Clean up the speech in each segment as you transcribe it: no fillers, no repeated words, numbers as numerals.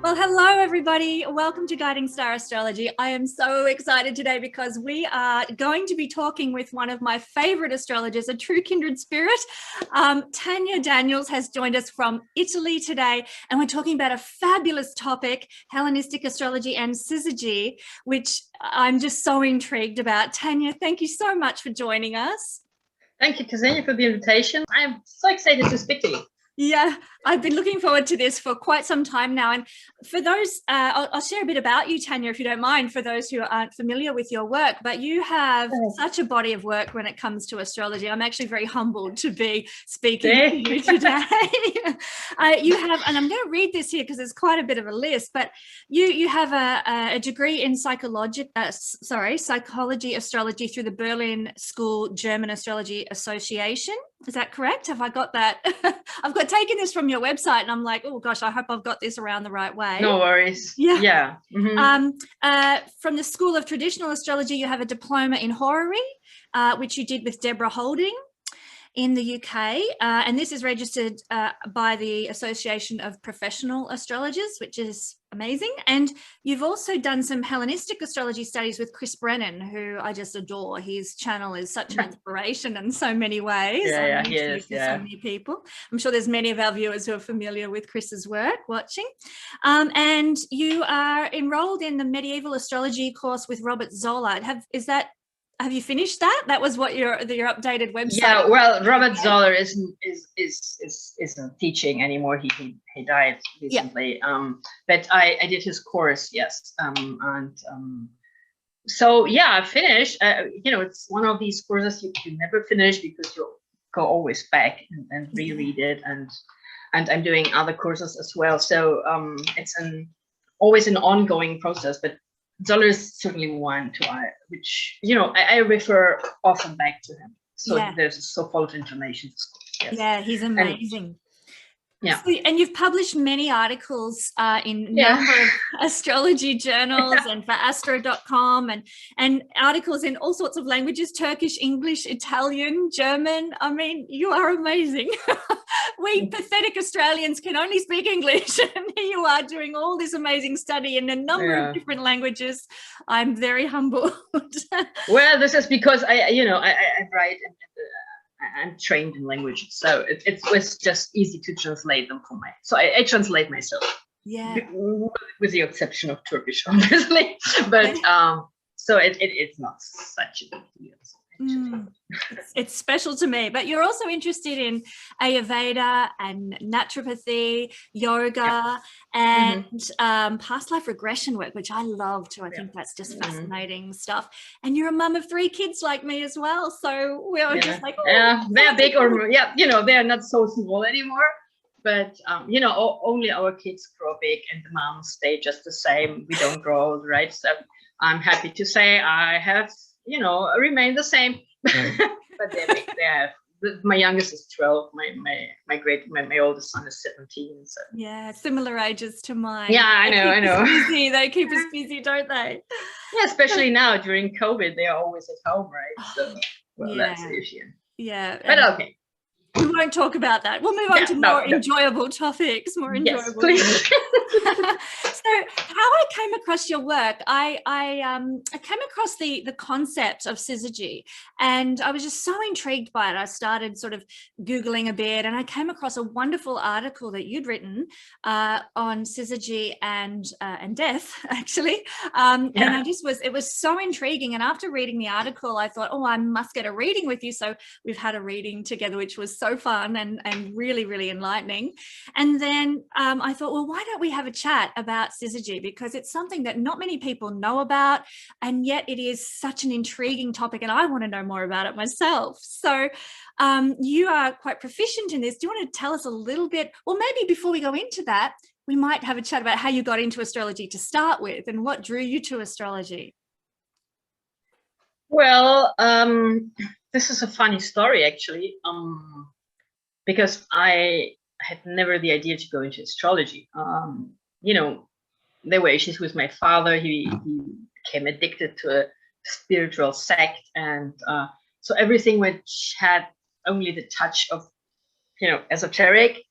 Well, hello, everybody. Welcome to Guiding Star Astrology. I am so excited today because we are going to be talking with one of my favorite astrologers, a true kindred spirit. Tania Daniels has joined us from Italy today, and we're talking about a fabulous topic, Hellenistic Astrology and Syzygy, which I'm just so intrigued about. Tania, thank you so much for joining us. Thank you, Kesenya, for the invitation. I'm so excited to speak to you. Yeah, I've been looking forward to this for quite some time now. And for those, I'll share a bit about you, Tania, if you don't mind, for those who aren't familiar with your work. But you have such a body of work when it comes to astrology. I'm actually very humbled to be speaking to you today. You have, and I'm going to read this here because there's quite a bit of a list, but you have a degree in psychology astrology through the Berlin School German Astrology Association. Is that correct? Have I got that? I've taken this from your website and I'm like, oh gosh, I hope I've got this around the right way. No worries. Yeah. Mm-hmm. From the School of Traditional Astrology, you have a diploma in horary, which you did with Deborah Holding in the UK, and this is registered by the Association of Professional Astrologers, which is amazing. And you've also done some Hellenistic astrology studies with Chris Brennan, who I just adore. His channel is such an inspiration in so many ways. Yes, so many people. I'm sure there's many of our viewers who are familiar with Chris's work watching. And you are enrolled in the Medieval Astrology course with Robert Zoller. Have you finished that? That was what your updated website. Yeah, well, Robert Zoller isn't teaching anymore. He died recently. Yeah. But I did his course, yes. So yeah, I finished. It's one of these courses you never finish because you go always back and reread it, and I'm doing other courses as well. So it's always an ongoing process, but Zoller is certainly one which I refer often back to him. So there's so full of information. Yes. Yeah, he's amazing. So, and you've published many articles in a number of astrology journals and for astro.com and articles in all sorts of languages, Turkish, English, Italian, German. I mean, you are amazing. We pathetic Australians can only speak English, and here you are doing all this amazing study in a number of different languages. I'm very humbled. Well, this is because I write and I'm trained in languages, so it was just easy to translate them for so I translate myself. Yeah. With the exception of Turkish, obviously, but so it's not such a big deal. It's special to me. But you're also interested in Ayurveda and naturopathy, yoga, and past life regression work, which I love too. I think that's just fascinating stuff. And you're a mum of 3 kids like me as well. So we are just like, they're big they're not so small anymore. But only our kids grow big and the moms stay just the same. We don't grow old, right? So I'm happy to say I have remain the same. But they're big. They have. My youngest is 12. My oldest son is 17. So yeah, similar ages to mine. Yeah, I know. Busy. They keep us busy, don't they? Yeah, especially now during COVID, they are always at home, right? So that's the issue. Yeah, but okay. We won't talk about that. We'll move on to more enjoyable topics, more enjoyable. Yes, please. So how I came across your work, I came across the concept of Syzygy, and I was just so intrigued by it. I started sort of Googling a bit, and I came across a wonderful article that you'd written on Syzygy and death, actually. And it was so intriguing. And after reading the article, I thought, I must get a reading with you. So we've had a reading together, which was so fun and really, really enlightening. And then I thought, well, why don't we have a chat about Syzygy, because it's something that not many people know about, and yet it is such an intriguing topic, and I want to know more about it myself. So you are quite proficient in this. Do you want to tell us a little bit, or maybe before we go into that, we might have a chat about how you got into astrology to start with and what drew you to astrology? Well, this is a funny story, actually, because I had never the idea to go into astrology. There were issues with my father. He became addicted to a spiritual sect, and so everything which had only the touch of esoteric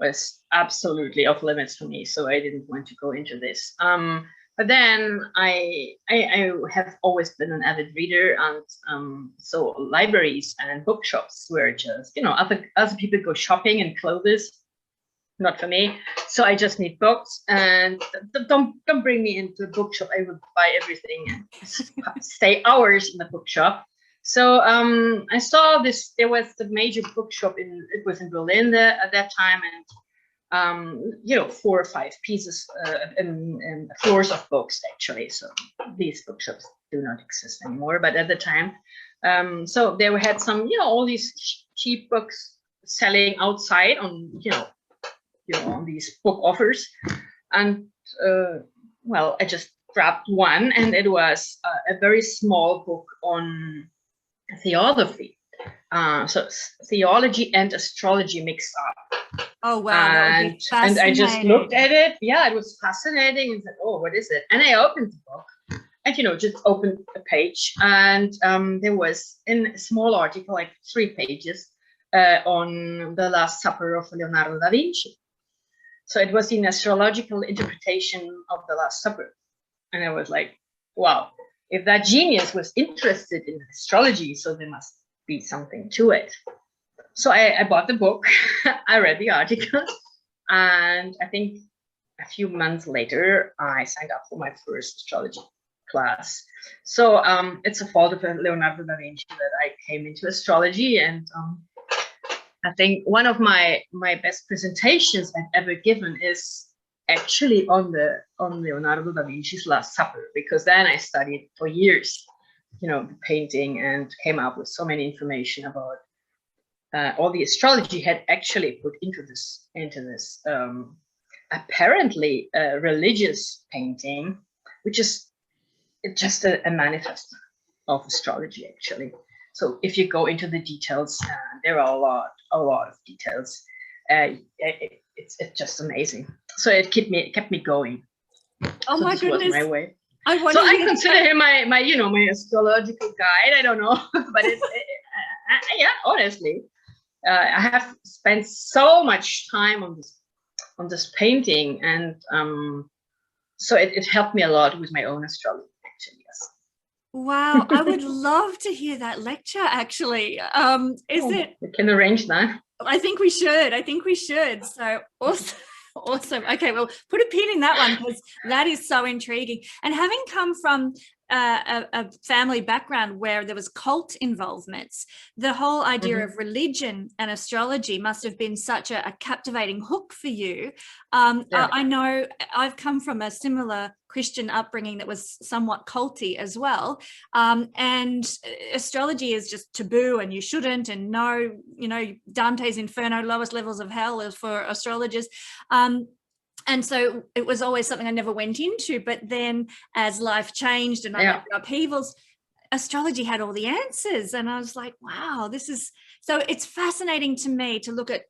was absolutely off limits for me, so I didn't want to go into this. But then I have always been an avid reader, and so libraries and bookshops were just, other people go shopping and clothes, not for me. So I just need books, and don't bring me into a bookshop. I would buy everything and stay hours in the bookshop. So I saw this. There was the major bookshop it was in Berlin at that time, and 4 or 5 pieces and floors of books, actually. So these bookshops do not exist anymore, but at the time, so they had some, all these cheap books selling outside on, on these book offers. And well, I just grabbed one, and it was a very small book on theology. So theology and astrology mixed up. Oh wow! And I just looked at it. Yeah, it was fascinating, and said, "Oh, what is it?" And I opened the book, and just opened a page, and there was in a small article, like 3 pages, on the Last Supper of Leonardo da Vinci. So it was an astrological interpretation of the Last Supper, and I was like, "Wow! If that genius was interested in astrology, so there must be something to it." So I bought the book, I read the article, and I think a few months later, I signed up for my first astrology class. So it's a fault of Leonardo da Vinci that I came into astrology, and I think one of my best presentations I've ever given is actually on Leonardo da Vinci's Last Supper, because then I studied for years, the painting, and came up with so many information about all the astrology had actually put into this apparently religious painting, which is just a manifest of astrology, actually. So if you go into the details, there are a lot of details. It's just amazing. So it kept me going. Oh, so my goodness! Was my way. I consider him my my astrological guide. I don't know, but yeah, honestly. I have spent so much time on this painting, and so it helped me a lot with my own astrology, actually. Yes. Wow, I would love to hear that lecture, actually. We can arrange that. I think we should. So awesome. Awesome. Okay, well, put a pin in that one, because that is so intriguing. And having come from a family background where there was cult involvements, the whole idea of religion and astrology must have been such a captivating hook for you. I know I've come from a similar Christian upbringing that was somewhat culty as well, and astrology is just taboo, and you shouldn't, and no, Dante's Inferno, lowest levels of hell, is for astrologers. And so it was always something I never went into. But then as life changed and I went through upheavals, astrology had all the answers. And I was like, wow, so it's fascinating to me to look at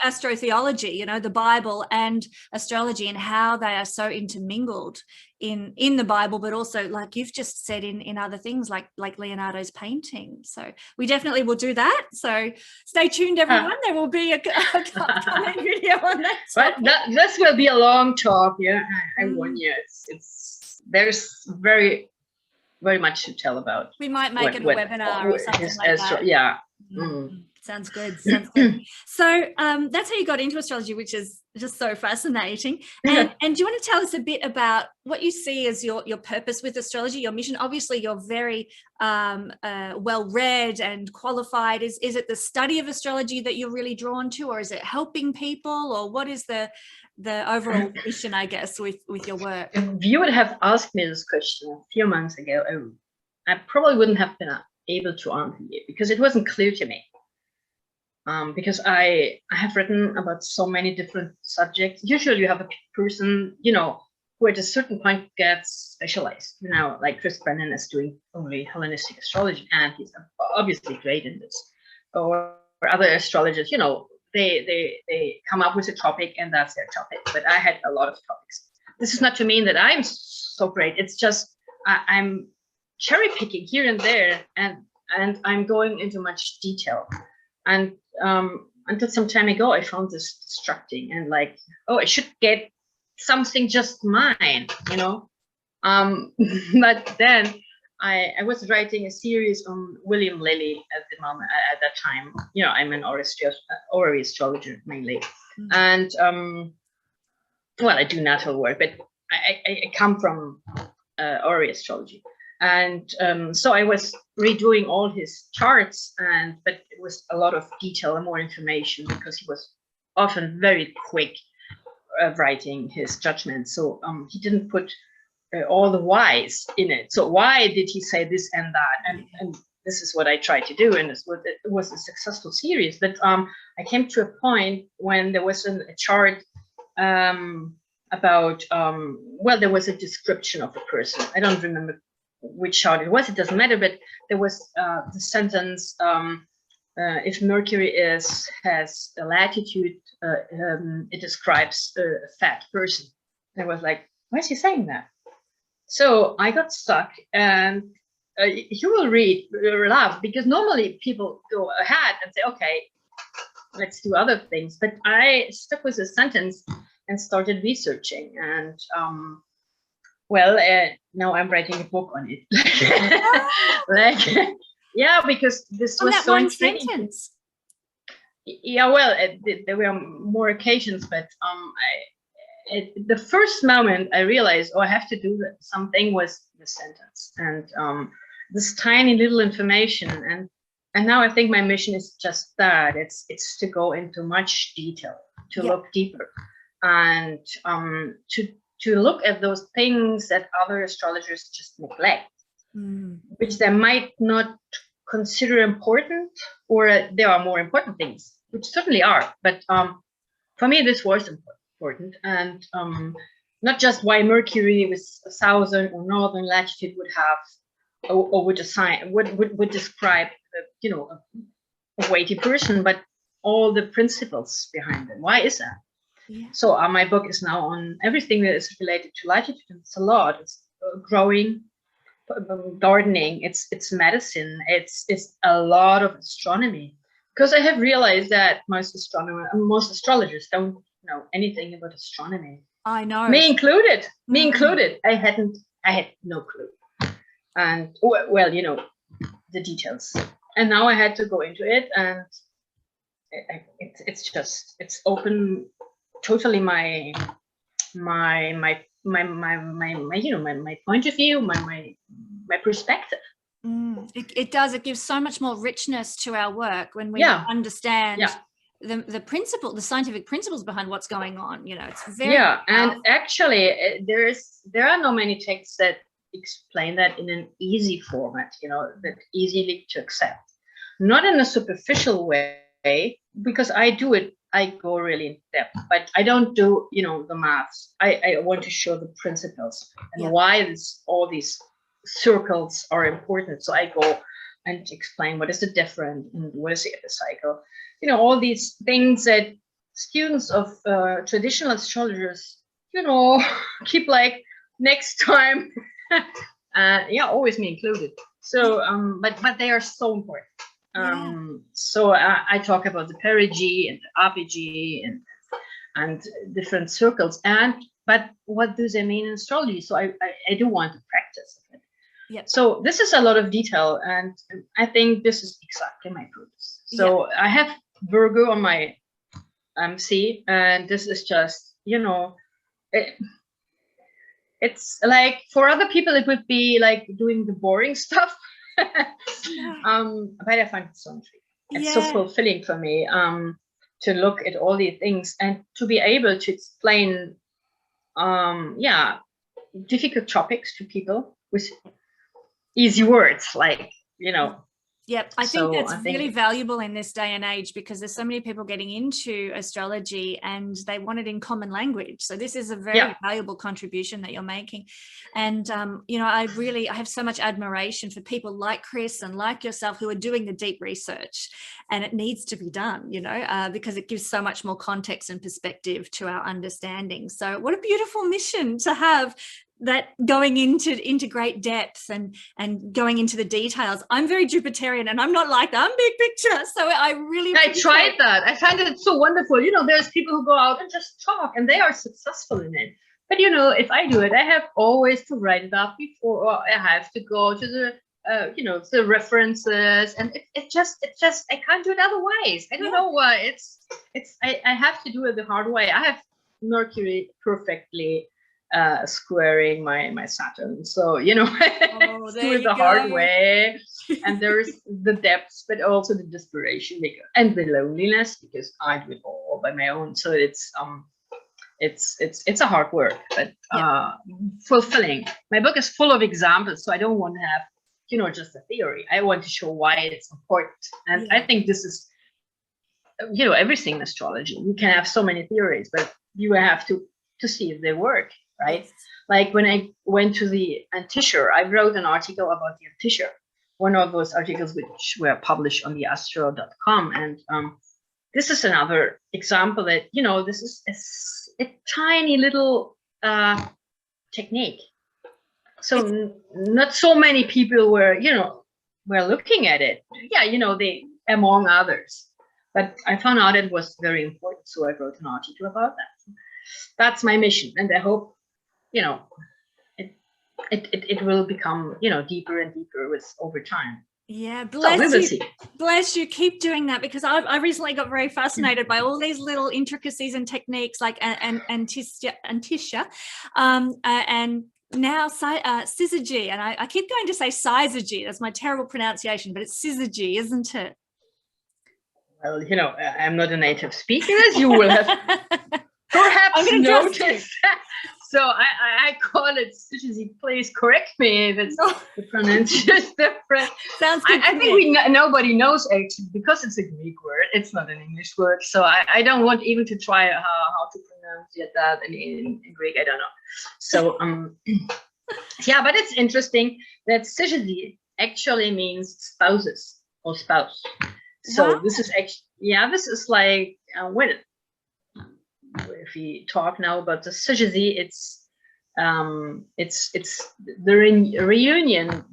astrotheology, the Bible and astrology, and how they are so intermingled in the Bible, but also, like you've just said, in other things like Leonardo's painting. So we definitely will do that. So stay tuned, everyone. There will be a comment video on that. But this will be a long talk. Yeah, I warn you. There's very, very much to tell about. We might make it a webinar or something like that. Yeah. Sounds good. Sounds good. So that's how you got into astrology, which is just so fascinating. And do you want to tell us a bit about what you see as your purpose with astrology, your mission? Obviously, you're very well read and qualified. Is it the study of astrology that you're really drawn to, or is it helping people, or what is the overall mission, I guess, with your work? If you would have asked me this question a few months ago, I probably wouldn't have been able to answer you, because it wasn't clear to me. Because I have written about so many different subjects. Usually you have a person, who at a certain point gets specialized. Like Chris Brennan is doing only Hellenistic astrology, and he's obviously great in this. Or other astrologers, they come up with a topic, and that's their topic. But I had a lot of topics. This is not to mean that I'm so great. It's just I'm cherry picking here and there, and I'm going into much detail. And until some time ago, I found this distracting and like, oh, I should get something just mine, you know. But then I was writing a series on William Lilly at the moment, at that time. You know, I'm an orrery astrologer mainly. And well, I do natal work, but I come from orrery astrology. And so I was redoing all his charts, but it was a lot of detail and more information because he was often very quick writing his judgments. So he didn't put all the whys in it. So why did he say this and that? And this is what I tried to do, and it was a successful series. But I came to a point when there was a chart about well, there was a description of the person. I don't remember which chart it was. It doesn't matter. But there was the sentence: if Mercury has a latitude, it describes a fat person. And I was like, why is he saying that? So I got stuck, and you will laugh, because normally people go ahead and say, okay, let's do other things. But I stuck with a sentence and started researching. And well, now I'm writing a book on it. Like, yeah, because this was so intriguing. Sentence. Yeah, well, there were more occasions, but the first moment I realized, oh, I have to do something with the sentence and this tiny little information. And now I think my mission is just that. It's to go into much detail, to look deeper, and to look at those things that other astrologers just neglect, which they might not consider important, or there are more important things, which certainly are. But for me, this was important, and not just why Mercury with a southern or northern latitude would have, or would assign, would describe, you know, a weighty person, but all the principles behind it. Why is that? Yeah. So my book is now on everything that is related to latitude. It's a lot. It's growing, gardening. It's medicine. It's a lot of astronomy, because I have realized that most astrologers don't know anything about astronomy. I know. Me included. Me included. I had no clue. And well, you know, the details. And now I had to go into it, and it's open totally my you know, my point of view, my perspective. It does. It gives so much more richness to our work when we understand the principle, the scientific principles behind what's going on. You know, it's very and actually there are not many texts that explain that in an easy format, you know, that easily to accept, not in a superficial way, because I do it. I go really in depth, but I don't do, you know, the maths. I want to show the principles and why all these circles are important. So I go and explain what is the difference and what is the epicycle. You know, all these things that students of traditional astrologers, you know, keep like next time. Always me included. So, but they are so important. So I talk about the perigee and the apogee and different circles, but what do they mean in astrology? So I do want to practice it. So this is a lot of detail, and I think this is exactly my purpose. So I have Virgo on my MC, and this is just, you know, it's like for other people it would be like doing the boring stuff. But I find it so intriguing. It's so fulfilling for me to look at all these things and to be able to explain difficult topics to people with easy words, like, you know. I think that's really valuable in this day and age, because there's so many people getting into astrology and they want it in common language. So this is a very valuable contribution that you're making. And, you know, I have so much admiration for people like Chris and like yourself who are doing the deep research, and it needs to be done, you know, because it gives so much more context and perspective to our understanding. So what a beautiful mission to have, that going into great depth and going into the details. I'm very Jupiterian, and I'm not like that. I'm big picture, so I tried that. I find it so wonderful. You know, there's people who go out and just talk, and they are successful in it. But you know, if I do it, I have always to write it up before, or I have to go to the you know, the references, and it just I can't do it otherwise. I don't know why. I have to do it the hard way. I have Mercury perfectly squaring my Saturn, so you know, do it the hard way. And there's the depths, but also the desperation and the loneliness, because I do it all by my own. So it's a hard work, but fulfilling. My book is full of examples, so I don't want to have, you know, just a theory. I want to show why it's important. And I think this is, you know, everything in astrology. You can have so many theories, but you have to see if they work, right? Like when I went to the Antisher, I wrote an article about the Antisher, one of those articles which were published on the astro.com. And this is another example that, you know, this is a tiny little technique. So not so many people were, you know, were looking at it. Yeah, you know, they among others. But I found out it was very important, so I wrote an article about that. That's my mission, and I hope, you know, it will become, you know, deeper and deeper over time. Yeah, bless you. Keep doing that, because I recently got very fascinated by all these little intricacies and techniques, like Antisha, and now Syzygy, and I keep going to say Syzygy. That's my terrible pronunciation, but it's Syzygy, isn't it? Well, you know, I'm not a native speaker, as you will have perhaps noticed. So I call it Syzygy. Please correct me if it's the pronunciation is different. Sounds good. I think nobody knows, actually, because it's a Greek word. It's not an English word, so I don't want even to try how to pronounce that in Greek. I don't know. So yeah, but it's interesting that Syzygy actually means spouses or spouse. So this is actually, this is like if we talk now about the Syzygy, it's the reunion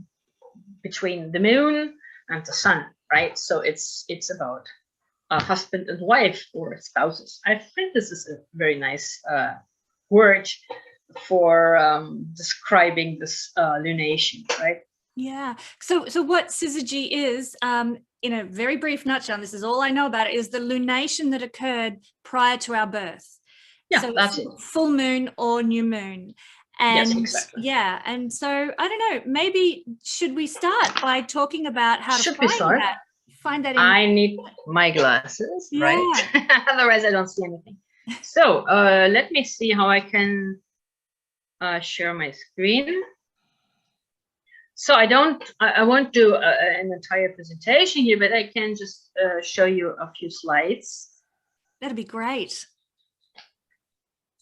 between the moon and the sun, right? So it's about a husband and wife, or spouses. I think this is a very nice word for describing this lunation, right? Yeah. So what Syzygy is, in a very brief nutshell, and this is all I know about it, is the lunation that occurred prior to our birth. Yeah, so that's it. Full moon or new moon. And yes, exactly. Yeah, and so I don't know, maybe should we start by talking about how to find that? I need my glasses, right? Otherwise I don't see anything. So let me see how I can share my screen. So I won't do an entire presentation here, but I can just show you a few slides. That'd be great.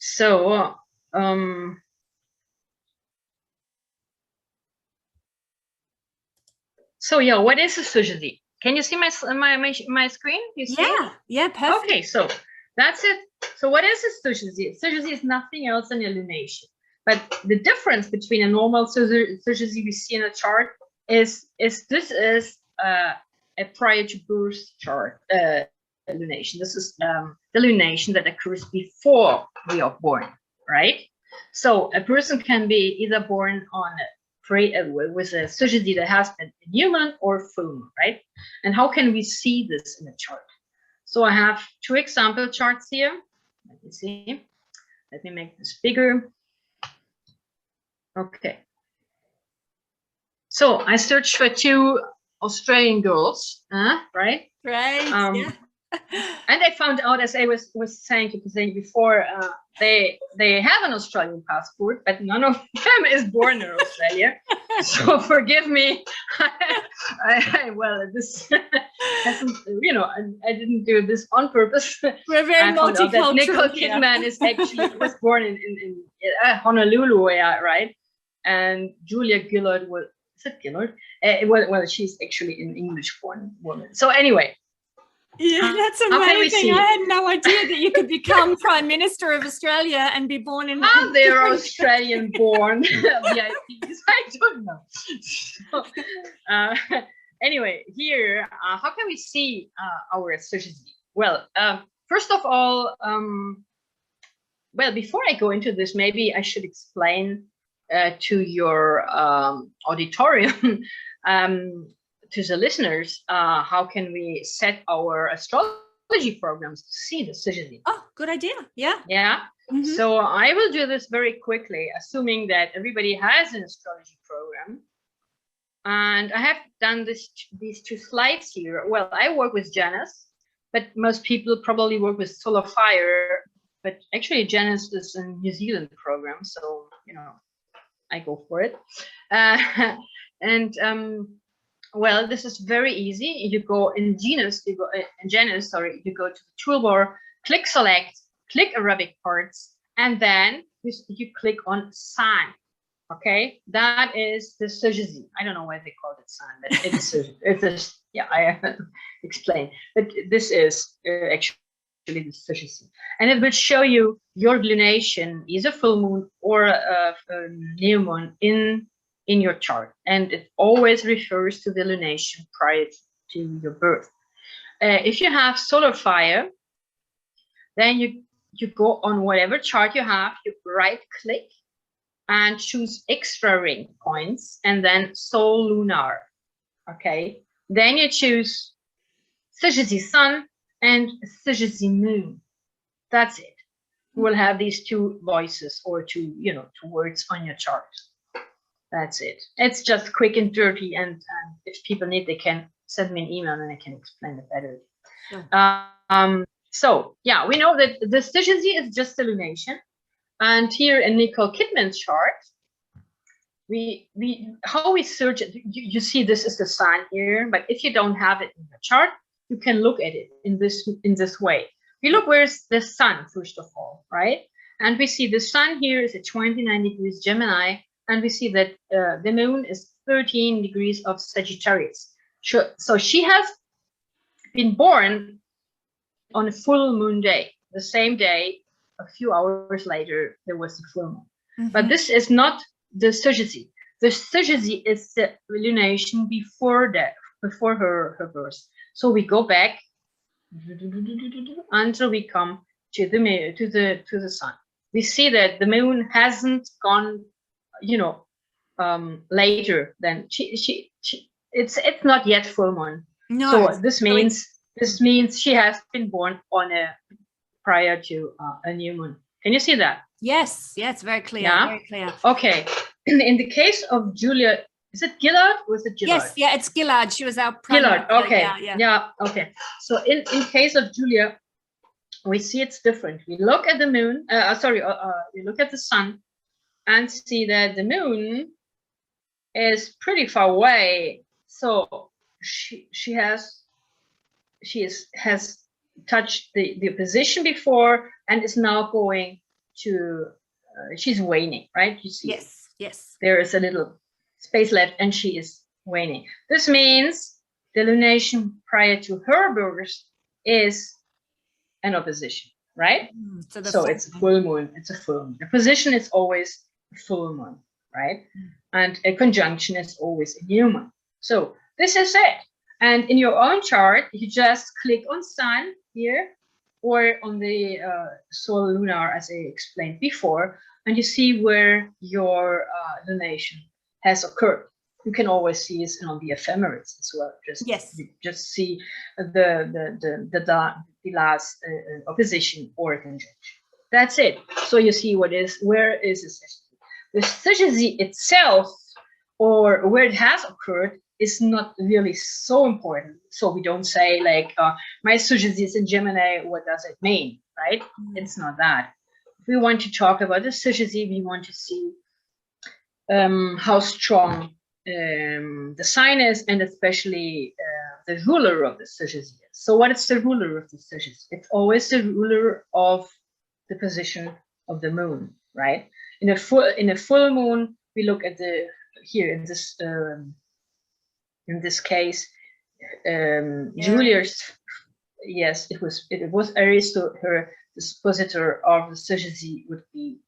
So yeah, what is a Syzygy? Can you see my screen? You see it? Yeah, perfect. Okay, so that's it. So what is a Syzygy? Syzygy is nothing else than a lunation. But the difference between a normal Syzygy we see in a chart is this is a prior to birth chart lunation. This is the lunation that occurs before we are born, right? So a person can be either born on with a Syzygy that has been new moon or full moon, right? And how can we see this in a chart? So I have two example charts here. Let me see. Let me make this bigger. Okay. So I searched for two Australian girls, right? Right. Yeah. And I found out, as I was saying to Kesenya before, they have an Australian passport, but none of them is born in Australia. So forgive me. Well, this hasn't, you know, I didn't do this on purpose. We're very multicultural. Nicole Kidman was born in Honolulu, right? And Julia Gillard is it Gillard? Well, she's actually an English-born woman. So anyway. Yeah, that's amazing. I had no idea that you could become Prime Minister of Australia and be born in. They're Australian born VIPs. I don't know. So, anyway, here, how can we see our Syzygy? Well, first of all, well, before I go into this, maybe I should explain to your auditorium, to the listeners, how can we set our astrology programs to see the Syzygy? Oh, good idea. Yeah. Yeah. Mm-hmm. So I will do this very quickly, assuming that everybody has an astrology program. And I have done these 2 slides here. Well, I work with Janus, but most people probably work with Solar Fire. But actually, Janus is a New Zealand program, so you know, I go for it. Well, this is very easy. You go in Janus, you go to the toolbar, click Select, click Arabic parts, and then you click on Sign. Okay, that is the Syzygy. I don't know why they call it Sign, but it's yeah, I explain. But this is actually the Syzygy, and it will show you your lunation, either full moon or a new moon in your chart, and it always refers to the lunation prior to your birth. If you have Solar Fire, then you go on whatever chart you have, you right click and choose extra ring points, and then Sol Lunar. Okay, then you choose Syzygy Sun and Syzygy Moon. That's it. You will have these 2 voices or 2 words on your chart. That's it. It's just quick and dirty, and if people need, they can send me an email and I can explain it better. Sure. So yeah, we know that the Syzygy is just a lunation, and here in Nicole Kidman's chart, how we search it. You see, this is the sign here, but if you don't have it in your chart, you can look at it in this way. We look where's the sun first of all, right? And we see the sun here is at 29 degrees Gemini. And we see that the moon is 13 degrees of Sagittarius. So she has been born on a full moon day. The same day, a few hours later, there was the full moon. Mm-hmm. But this is not the Syzygy. The Syzygy is the lunation before her birth. So we go back until we come to the sun. We see that the moon hasn't gone later than it's not yet full moon. No. So this means she has been born on prior to a new moon. Can you see that? Yes, it's very clear. Yeah? Very clear. Okay. In the case of Julia, is it Gillard or is it Gillard? Yes, yeah, it's Gillard. She was our Gillard. Okay. Yeah. Okay. So in case of Julia, we see it's different. We look at the moon. We look at the sun, and see that the moon is pretty far away. So she has touched the position before and is now going to she's waning, right? You see, yes. There is a little space left and she is waning. This means the lunation prior to her birth is an opposition, right? So it's a full moon. It's a full moon. The position is always full moon, right? And a conjunction is always a new moon. So this is it. And in your own chart, you just click on sun here or on the solar lunar, as I explained before, and you see where your lunation has occurred. You can always see it on the ephemerides as well. Just see the last opposition or conjunction. That's it. So you see where is the Syzygy. The Syzygy itself, or where it has occurred, is not really so important. So we don't say like, my Syzygy is in Gemini, what does it mean, right? It's not that. If we want to talk about the Syzygy, we want to see how strong the sign is, and especially the ruler of the Syzygy. So what is the ruler of the Syzygy? It's always the ruler of the position of the moon, right? In a full moon, we look at here in this case, Julia's yes, it was Aries, so her dispositor of the Syzygy would be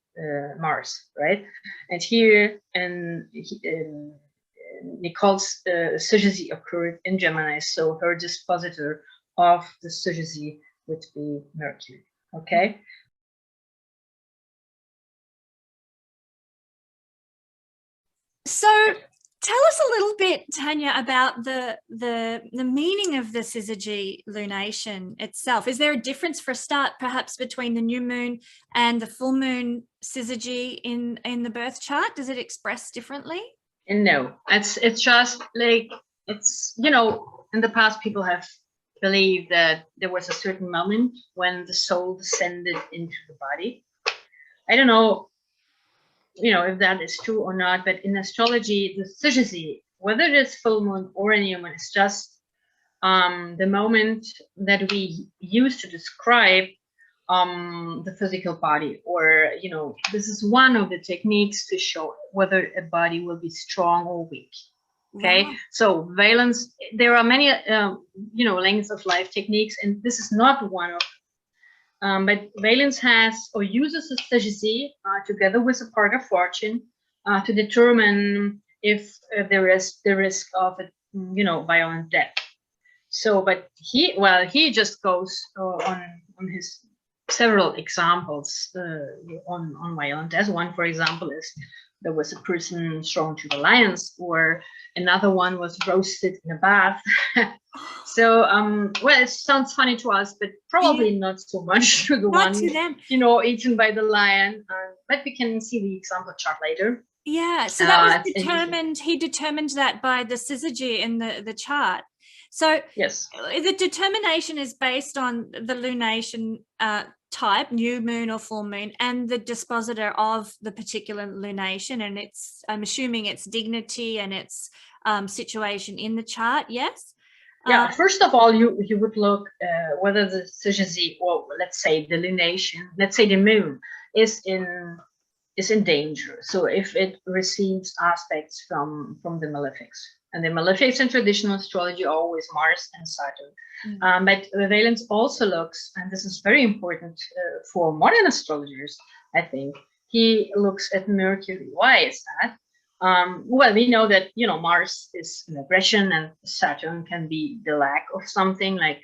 Mars, right? And here, Nicole's Syzygy occurred in Gemini, so her dispositor of the Syzygy would be Mercury. Okay. So tell us a little bit, Tania, about the meaning of the Syzygy lunation itself. Is there a difference for a start, perhaps, between the new moon and the full moon Syzygy in the birth chart? Does it express differently? And no, it's just like, it's, you know, in the past people have believed that there was a certain moment when the soul descended into the body. I don't know, you know, if that is true or not, but in astrology, the Syzygy, whether it is full moon or a new moon, it's just the moment that we use to describe the physical body, or, you know, this is one of the techniques to show whether a body will be strong or weak. Okay. Wow. So valence, there are many, you know, lengths of life techniques, and this is not one of but valence has or uses the Syzygy together with a part of fortune to determine if there is the risk of a, you know, violent death. So, but he just goes on his several examples on violent death. One, for example, is there was a person thrown to the lions, or another one was roasted in a bath. So, well, it sounds funny to us, but probably not so much to the one, you know, eaten by the lion. But we can see the example chart later. Yeah, so that was determined. He determined that by the Syzygy in the chart. So yes, the determination is based on the lunation type, new moon or full moon, and the dispositor of the particular lunation, and it's, I'm assuming, its dignity and its situation in the chart. Yes. Yeah. First of all, you would look whether the Syzygy, or let's say the lunation, let's say the moon, is in danger. So if it receives aspects from the malefics, and the malefics in traditional astrology are always Mars and Saturn. Mm-hmm. But the valence also looks, and this is very important for modern astrologers, I think, he looks at Mercury. Why is that? Well, we know that, you know, Mars is an aggression, and Saturn can be the lack of something, like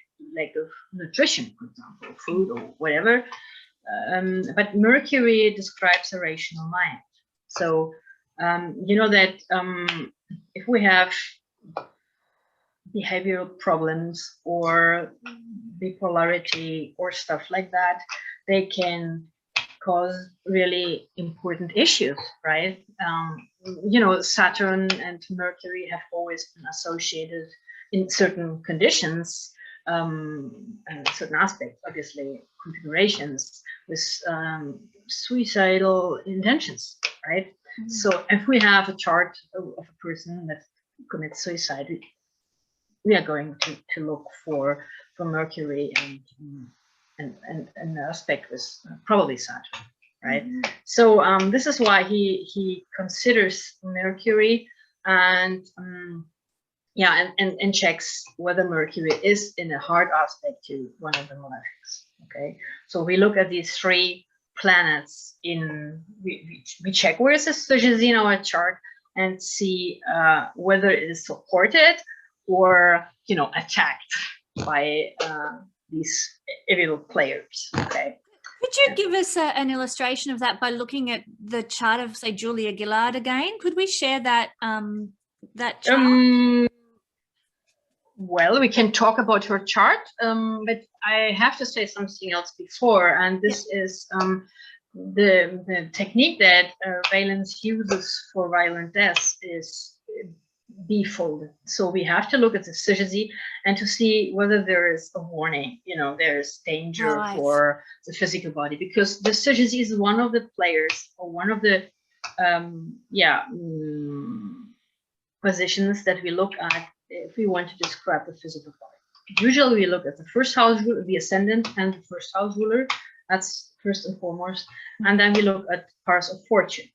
of nutrition, for example, food or whatever. But Mercury describes a rational mind. So, you know that if we have behavioral problems or bipolarity or stuff like that, they can cause really important issues, right? You know, Saturn and Mercury have always been associated in certain conditions, and certain aspects, obviously, configurations with suicidal intentions, right? Mm-hmm. So if we have a chart of a person that commits suicide, we are going to look for Mercury and an aspect with probably Saturn, right? Mm-hmm. So this is why he considers Mercury, and yeah, and checks whether Mercury is in a hard aspect to one of the malefics. Okay, so we look at these three planets we check where is the Syzygy in our chart, and see whether it is supported or, you know, attacked by these evil players. Okay. Could you give us an illustration of that by looking at the chart of, say, Julia Gillard again? Could we share that that chart? Well, we can talk about her chart, but I have to say something else before, and this is the technique that valence uses for violent death is bifolded. So we have to look at the Syzygy and to see whether there is a warning, you know, there's danger for the physical body, because the Syzygy is one of the players, or one of the positions that we look at if we want to describe the physical body. Usually we look at the first house ruler, the ascendant, and the first house ruler. That's first and foremost. And then we look at parts of fortune.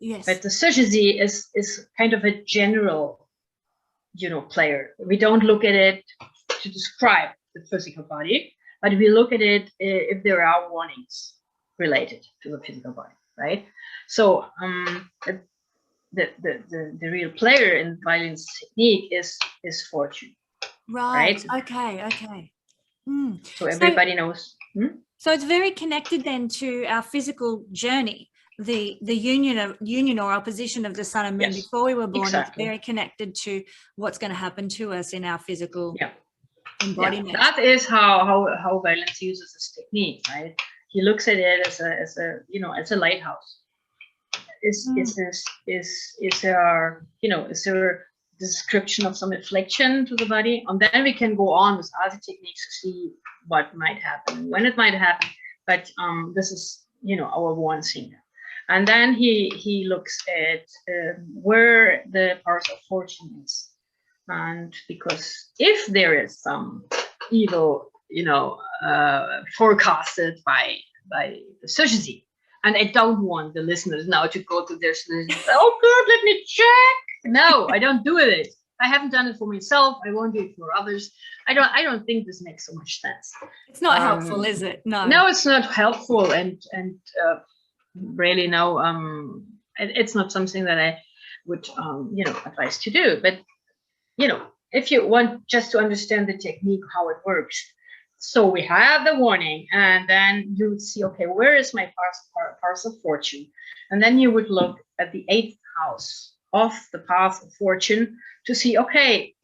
Yes. But the Syzygy is kind of a general, you know, player. We don't look at it to describe the physical body, but we look at it if there are warnings related to the physical body, right? So the real player in violin's technique is fortune, Right. Okay. So everybody knows. So it's very connected then to our physical journey. The union or opposition of the sun and moon before we were born is very connected to what's going to happen to us in our physical embodiment. Yeah. That is how Valence uses this technique, right? He looks at it as a lighthouse. Is there description of some inflection to the body, and then we can go on with other techniques to see what might happen, when it might happen. But this is our one thing. And then he looks at where the parts of fortune is, and because if there is some evil, forecasted by the Syzygy, and I don't want the listeners now to go to their Syzygy and say, "Oh God, let me check." No, I don't do it. I haven't done it for myself. I won't do it for others. I don't think this makes so much sense. It's not helpful, is it? No. No, it's not helpful, and really no. It's not something that I would advise to do. But if you want just to understand the technique, how it works. So we have the warning, and then you would see, okay, where is my path of fortune? And then you would look at the 8th house of the path of fortune to see, okay,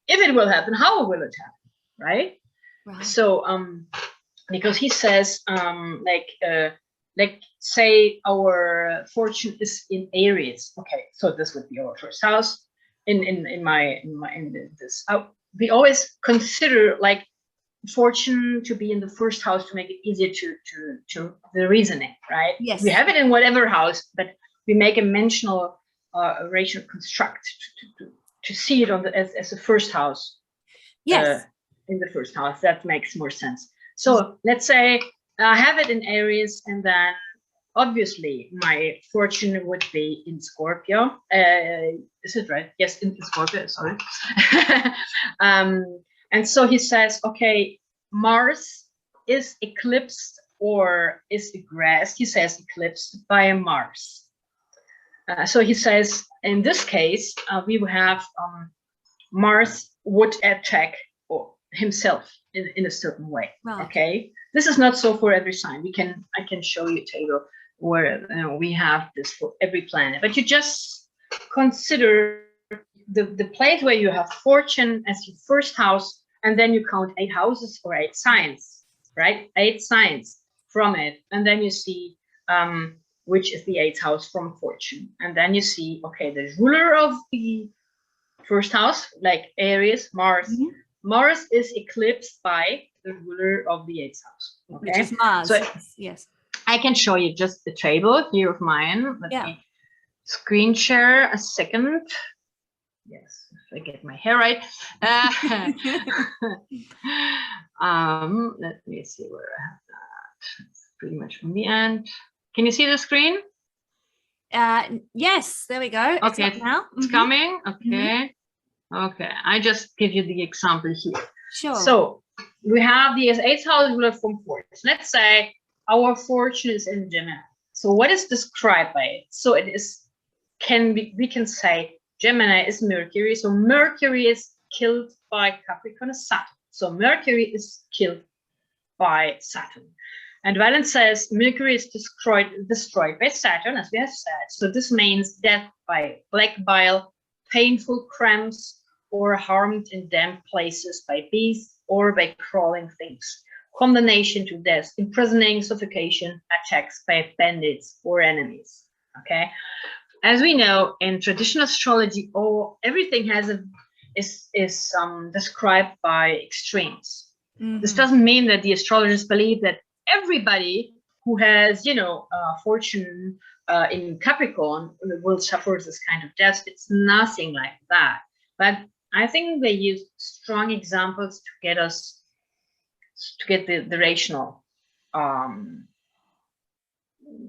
if it will happen, how will it happen, right? So because he says like say our fortune is in Aries, okay, so this would be our first house. We always consider like fortune to be in the first house to make it easier to the reasoning, right? Yes. We have it in whatever house, but we make a mentional rational construct to see it on as a first house. Yes. In the first house, that makes more sense. So let's say I have it in Aries, and then obviously my fortune would be in Scorpio. Is it right? Yes, in Scorpio, sorry. And so he says, okay, Mars is eclipsed or is egressed. He says eclipsed by Mars. So he says, in this case, we will have Mars would attack himself in a certain way. Right. Okay, this is not so for every sign. I can show you a table where we have this for every planet, but you just consider the place where you have fortune as your first house, and then you count 8 houses or 8 signs, right? 8 signs from it, and then you see which is the 8th house from fortune, and then you see, okay, the ruler of the first house, like Aries, Mars. Mm-hmm. Mars is eclipsed by the ruler of the 8th house. Okay, which is Mars. So yes, I can show you just the table here of mine. Let me screen share a second. Yes, if I get my hair right. Let me see where I have that. It's pretty much from the end. Can you see the screen? Yes, there we go. Okay, it's now. It's coming. Okay. Okay, I just give you the example here. Sure. So we have the 8th house ruler from fortune. Let's say our fortune is in Gemini. So what is described by it? So it is, we can say Gemini is Mercury. So Mercury is killed by Capricorn and Saturn. So Mercury is killed by Saturn. And Valence says Mercury is destroyed by Saturn, as we have said. So this means death by black bile, painful cramps, or harmed in damp places by beasts or by crawling things. Condemnation to death, imprisoning, suffocation, attacks by bandits or enemies. Okay, as we know in traditional astrology, everything is described by extremes. Mm-hmm. This doesn't mean that the astrologers believe that everybody who has fortune in Capricorn will suffer this kind of death. It's nothing like that. But I think they use strong examples to get the rational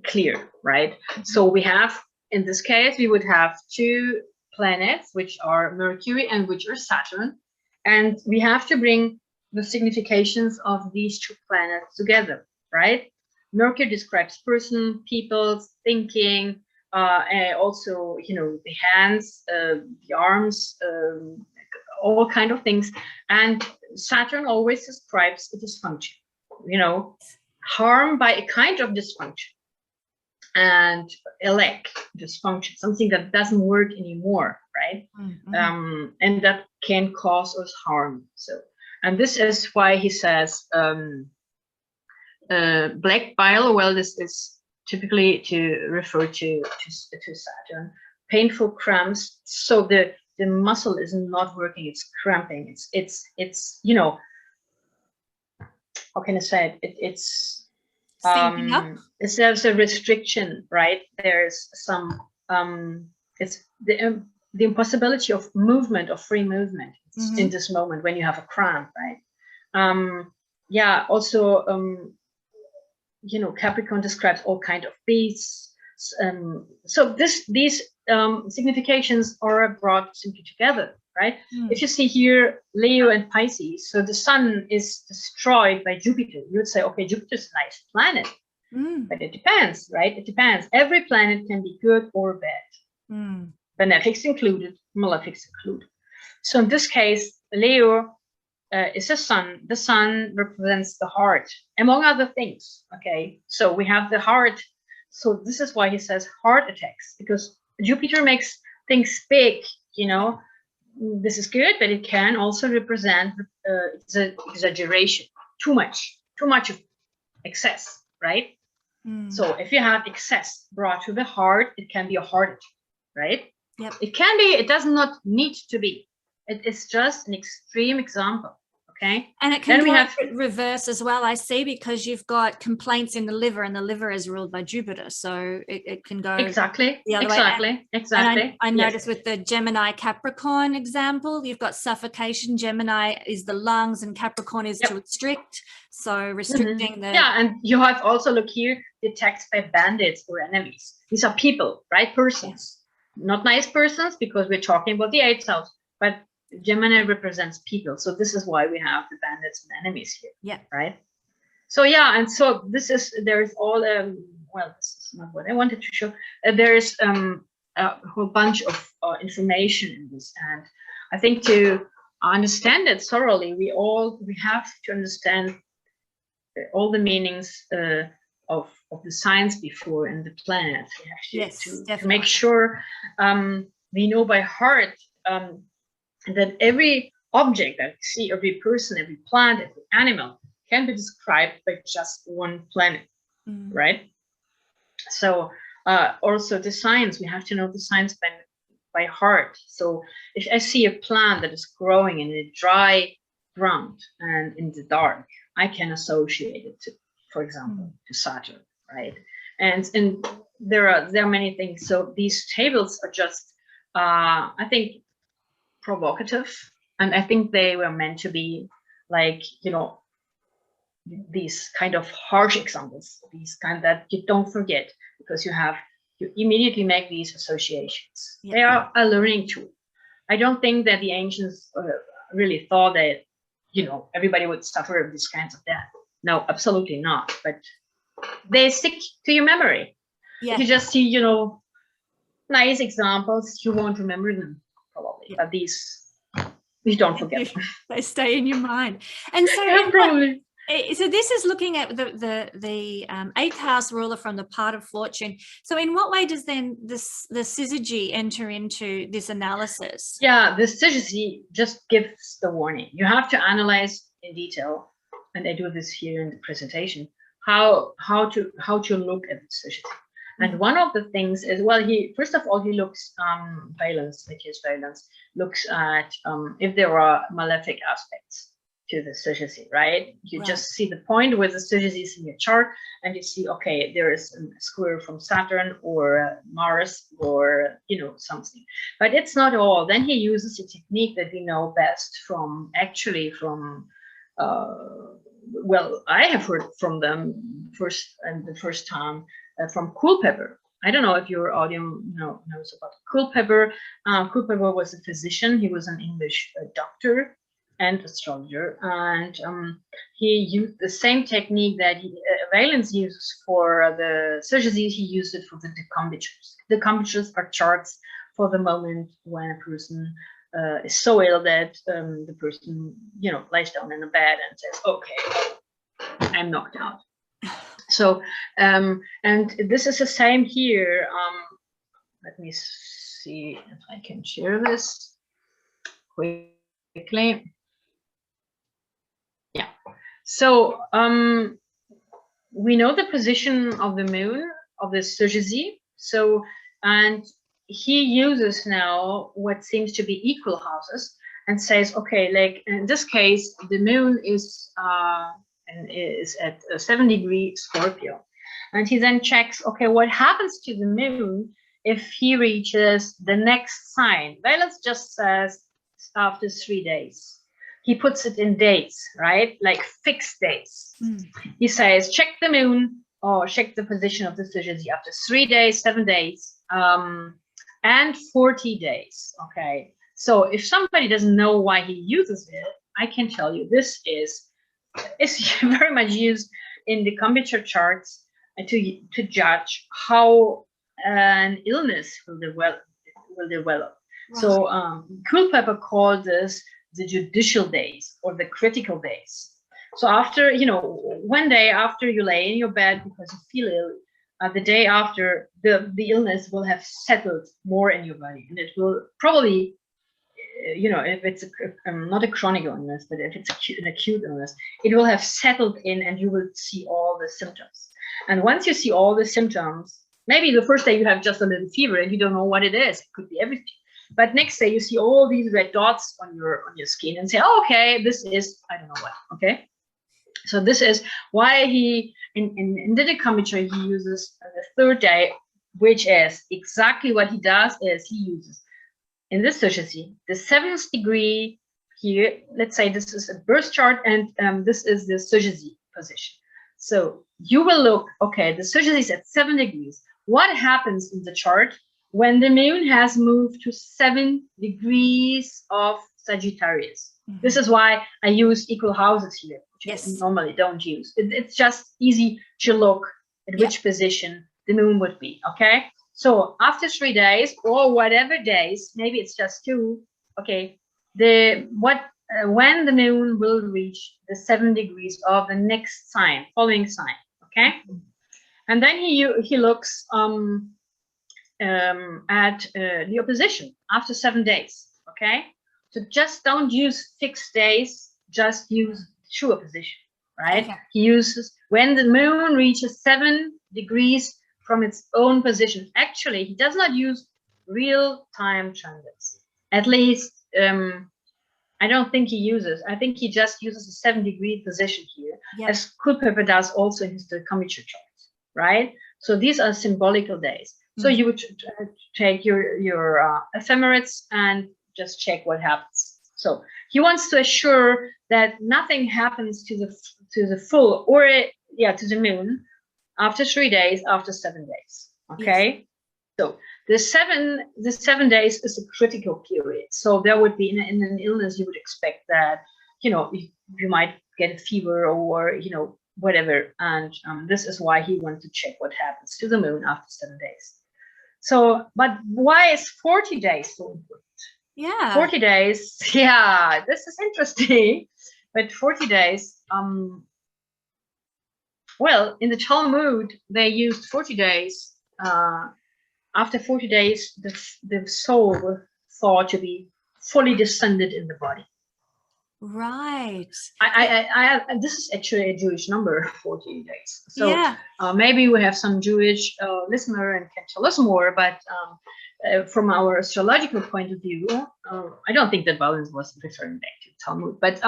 clear, right? So we have, in this case, we would have 2 planets, which are Mercury and which are Saturn, and we have to bring the significations of these two planets together, right? Mercury describes person, people, thinking, and also, you know, the hands, the arms, all kind of things. And Saturn always describes a dysfunction, you know, harm by a kind of dysfunction, and elect dysfunction, something that doesn't work anymore, right? Mm-hmm. And that can cause us harm. So, and this is why he says black bile. Well, this is typically to refer to Saturn. Painful cramps. So the muscle is not working. It's cramping. It's you know, how can I say it? It's there's a restriction, right? There's some it's the impossibility of movement, of free movement, mm-hmm. in this moment when you have a cramp, right? Yeah, also you know, Capricorn describes all kind of beasts. So these significations are brought simply together, right? If you see here Leo and Pisces, so the sun is destroyed by Jupiter, you would say, okay, Jupiter's a nice planet, but it depends, right? It depends. Every planet can be good or bad, benefics included, malefics included. So in this case, Leo is the sun. The sun represents the heart, among other things. Okay, so we have the heart. So this is why he says heart attacks, because Jupiter makes things big, you know. This is good, but it can also represent exaggeration, too much of excess, right? So if you have excess brought to the heart, it can be a heart attack, right? Yep. It can be, it does not need to be. It is just an extreme example. Okay. And it can go reverse as well, I see, because you've got complaints in the liver, and the liver is ruled by Jupiter. So it can go exactly the other way. Exactly. I noticed with the Gemini Capricorn example, you've got suffocation. Gemini is the lungs and Capricorn is to restrict. So restricting the... Yeah, and you have also, look here, the attacks by bandits or enemies. These are people, right? Persons. Not nice persons, because we're talking about the 8th house, but Gemini represents people, so this is why we have the bandits and enemies here. Yeah. Right. So yeah, and so there is all well, this is not what I wanted to show. There is a whole bunch of information in this, and I think to understand it thoroughly, we have to understand all the meanings of the signs before and the planets. We have to make sure we know by heart that every object that we see, every person, every plant, every animal can be described by just one planet, right? So also the signs, we have to know the signs by heart. So if I see a plant that is growing in a dry ground and in the dark, I can associate it to, for example, to Saturn, right? And there are many things. So these tables are just, I think, provocative, and I think they were meant to be like, you know, these kind of harsh examples, these kind that you don't forget, because you immediately make these associations. They are a learning tool. I don't think that the ancients really thought that, you know, everybody would suffer these kinds of death. No, absolutely not. But they stick to your memory. If you just see, you know, nice examples, you won't remember them. Probably, but these you don't forget. They stay in your mind. And so, probably. So this is looking at the 8th house ruler from the part of fortune. So in what way does then the syzygy enter into this analysis? Yeah, the syzygy just gives the warning. You have to analyze in detail, and I do this here in the presentation, how to look at the syzygy. And one of the things is, well, first of all, he looks valence, Matthias Valence, looks at if there are malefic aspects to the syzygy, right? You just see the point where the syzygy is in your chart, and you see, okay, there is a square from Saturn or Mars or, you know, something. But it's not all. Then he uses a technique that we know best from well, I have heard from them the first time. From Culpeper. I don't know if your audience knows about Culpeper. Culpeper was a physician. He was an English doctor, and astrologer, and he used the same technique that Valens uses for the Syzygy. He used it for the decombitures. Decombitures are charts for the moment when a person is so ill that the person, you know, lies down in a bed and says, "Okay, I'm knocked out." So, and this is the same here. Let me see if I can share this quickly. Yeah. So we know the position of the moon of the Syzygy. So, and he uses now what seems to be equal houses and says, okay, like in this case, the moon is at a 7-degree Scorpio, and he then checks, okay, what happens to the moon if he reaches the next sign? Valens just says after 3 days. He puts it in days, right? Like fixed days. He says, check the moon or check the position of the Syzygy after 3 days, 7 days, and 40 days. Okay. So if somebody doesn't know why he uses it, I can tell you this is very much used in the decombitures charts to judge how an illness will develop. Right. So Culpeper called this the judicial days or the critical days. So after, you know, 1 day after you lay in your bed because you feel ill, the day after, the illness will have settled more in your body, and it will probably, you know, if it's not a chronic illness, but if it's an acute illness, it will have settled in and you will see all the symptoms. And once you see all the symptoms, maybe the first day you have just a little fever and you don't know what it is. It could be everything. But next day you see all these red dots on your skin and say, oh, okay, this is, I don't know what, okay? So this is why he, in the decombitures, he uses the 3rd day, which is exactly what he does is he uses, in this Syzygy, the 7th degree here. Let's say this is a birth chart, and this is the Syzygy position. So you will look, okay, the Syzygy is at 7 degrees. What happens in the chart when the moon has moved to 7 degrees of Sagittarius? This is why I use equal houses here, which I normally don't use. It's just easy to look at which position the moon would be, okay? So after 3 days or whatever days, maybe it's just 2, okay, when the moon will reach the 7 degrees of the next sign, following sign, okay? And then he looks at the opposition after 7 days, okay? So just don't use fixed days, just use true opposition, right? Okay. He uses when the moon reaches 7 degrees from its own position. Actually, he does not use real-time transits. At least, I don't think he uses. I think he just uses a 7-degree position here, as Culpeper does also in his decombitures charts, right? So these are symbolical days. So you would take your ephemerids and just check what happens. So he wants to assure that nothing happens to the full or to the moon after 3 days, after 7 days. Okay. Yes. So the 7 days is a critical period. So there would be in an illness you would expect that, you know, you might get a fever or, you know, whatever. And this is why he wants to check what happens to the moon after 7 days. So, but why is 40 days so important? Yeah. 40 days. Yeah, this is interesting. But 40 days, well, in the Talmud, they used 40 days. After 40 days, the soul was thought to be fully descended in the body. Right. This is actually a Jewish number, 40 days. So maybe we have some Jewish listener and can tell us more. But from our astrological point of view, I don't think that Valens was referring back to Talmud. But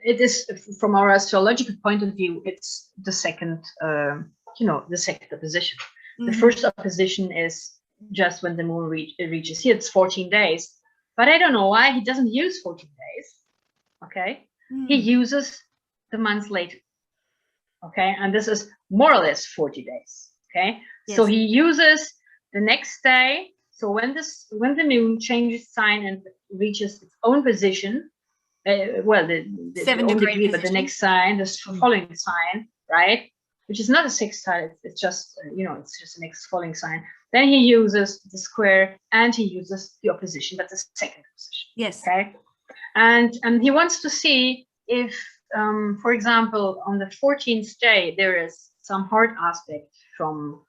it is from our astrological point of view, it's the second, the second opposition. Mm-hmm. The first opposition is just when the moon reaches here. It's 14 days. But I don't know why he doesn't use 14 days. Okay, he uses the months later. Okay, and this is more or less 40 days. Okay, so he uses the next day. So when the moon changes sign and reaches its own position, well, the 7 own degree degree, but the position. next sign, the following sign, right? Which is not a sextile, it's just, it's just the next following sign. Then he uses the square and he uses the opposition, but the second position. Yes. Okay. And he wants to see if, for example, on the 14th day, there is some hard aspect from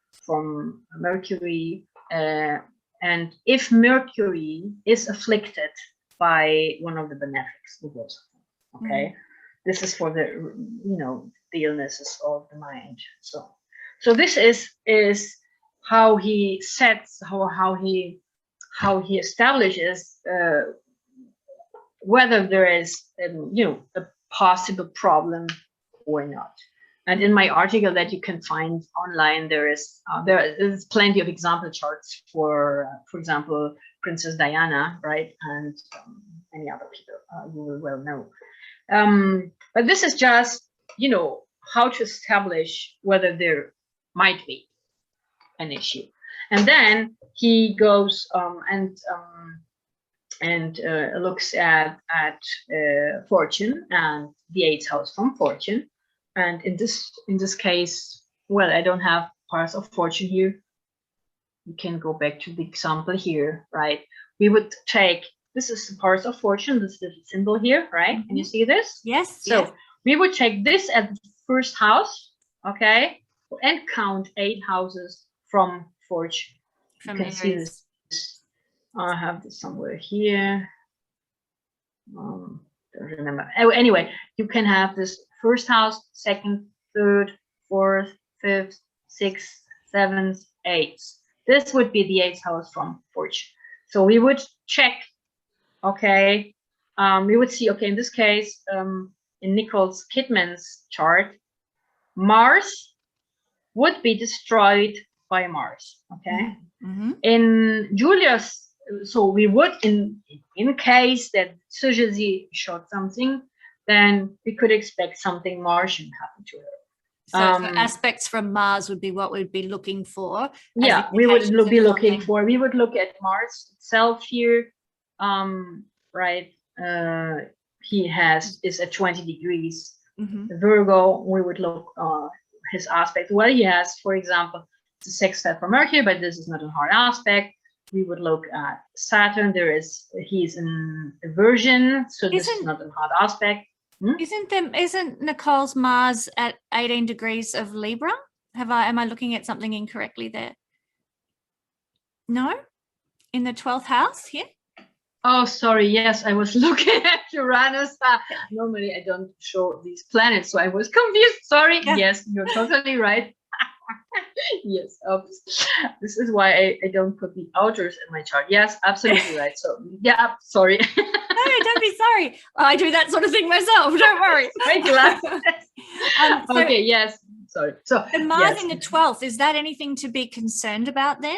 Mercury, and if Mercury is afflicted by one of the benefics, okay, this is for the the illnesses of the mind. So this is how he sets, how he establishes whether there is a possible problem or not. And in my article that you can find online, there is plenty of example charts for example, Princess Diana, right, and many other people you will well know. But this is just how to establish whether there might be an issue. And then he goes and looks at fortune and the 8th house from fortune. And in this case, well, I don't have parts of fortune here. You can go back to the example here, right? We would take, this is the parts of fortune, this is the symbol here, right? Can you see this? Yes. So yes. we would take this at the first house, okay, and count 8 houses from fortune. From you can see this. I have this somewhere here. Don't remember. Oh, anyway, you can have this first house, second, third, fourth, fifth, sixth, seventh, eighth. This would be the 8th house from fortune. So we would check, okay, we would see, okay, in this case, in Nicole Kidman's chart, Mars would be destroyed by Mars, okay? In Julia's, so we would, in case that Syzygy showed something, then we could expect something Martian happen to her. So aspects from Mars would be what we'd be looking for. Yeah, we would be looking for. We would look at Mars itself here, right? He is at 20 degrees Virgo. We would look his aspect. Well, he has, for example, the sextile for Mercury, but this is not a hard aspect. We would look at Saturn. He's in aversion, so this is not a hard aspect. Isn't Nicole's Mars at 18 degrees of Libra? Am I looking at something incorrectly there? No? In the 12th house here? Oh, sorry. Yes, I was looking at Uranus. Normally I don't show these planets, so I was confused. Sorry. Yeah. Yes, you're totally right. Yes, this is why I don't put the outers in my chart. Yes, absolutely right. So yeah, sorry. No, don't be sorry. I do that sort of thing myself. Don't worry. My glass. Okay. Yes. Sorry. So the Mars in the 12th, is that anything to be concerned about then?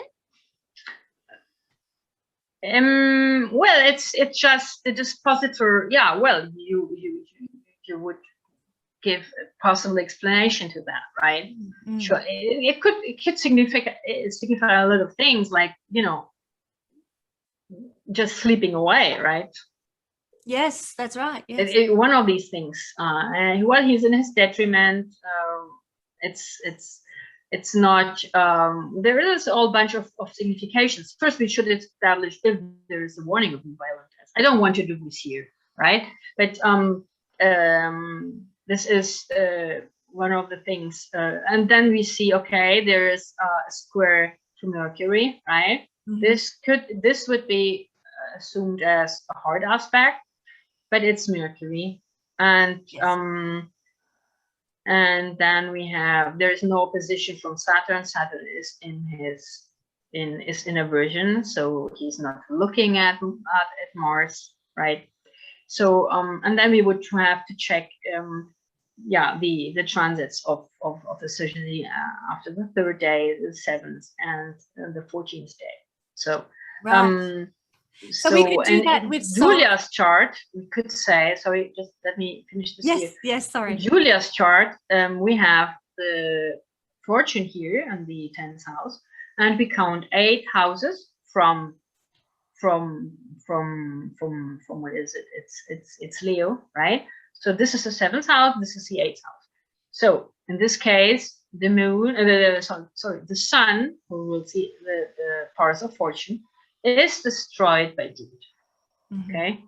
Well, it's just the dispositor. Yeah. Well, you would give a possible explanation to that, right? Sure. It could signify a lot of things, like just sleeping away, right? Yes, that's right. Yes. One of these things. Well, he's in his detriment. It's not. There is a whole bunch of significations. First, we should establish if there is a warning of violent test. I don't want to do this here, right? But this is one of the things. And then we see, okay, there is a square to Mercury, right? This would be assumed as a hard aspect, but it's Mercury. And and then we have, there's no opposition from Saturn. Saturn is in aversion, so he's not looking at Mars, right? So and then we would have to check the transits of the Syzygy after the 3rd day, the 7th, and the 14th day. So so we could do that with Julia's chart. We could say, sorry, just let me finish this here. Yes, sorry. In Julia's chart, we have the fortune here and the 10th house, and we count 8 houses from what is it? It's Leo, right? So this is the 7th house. This is the 8th house. So in this case, the moon, the sun, who will see the powers of fortune, is destroyed by Jupiter. Okay,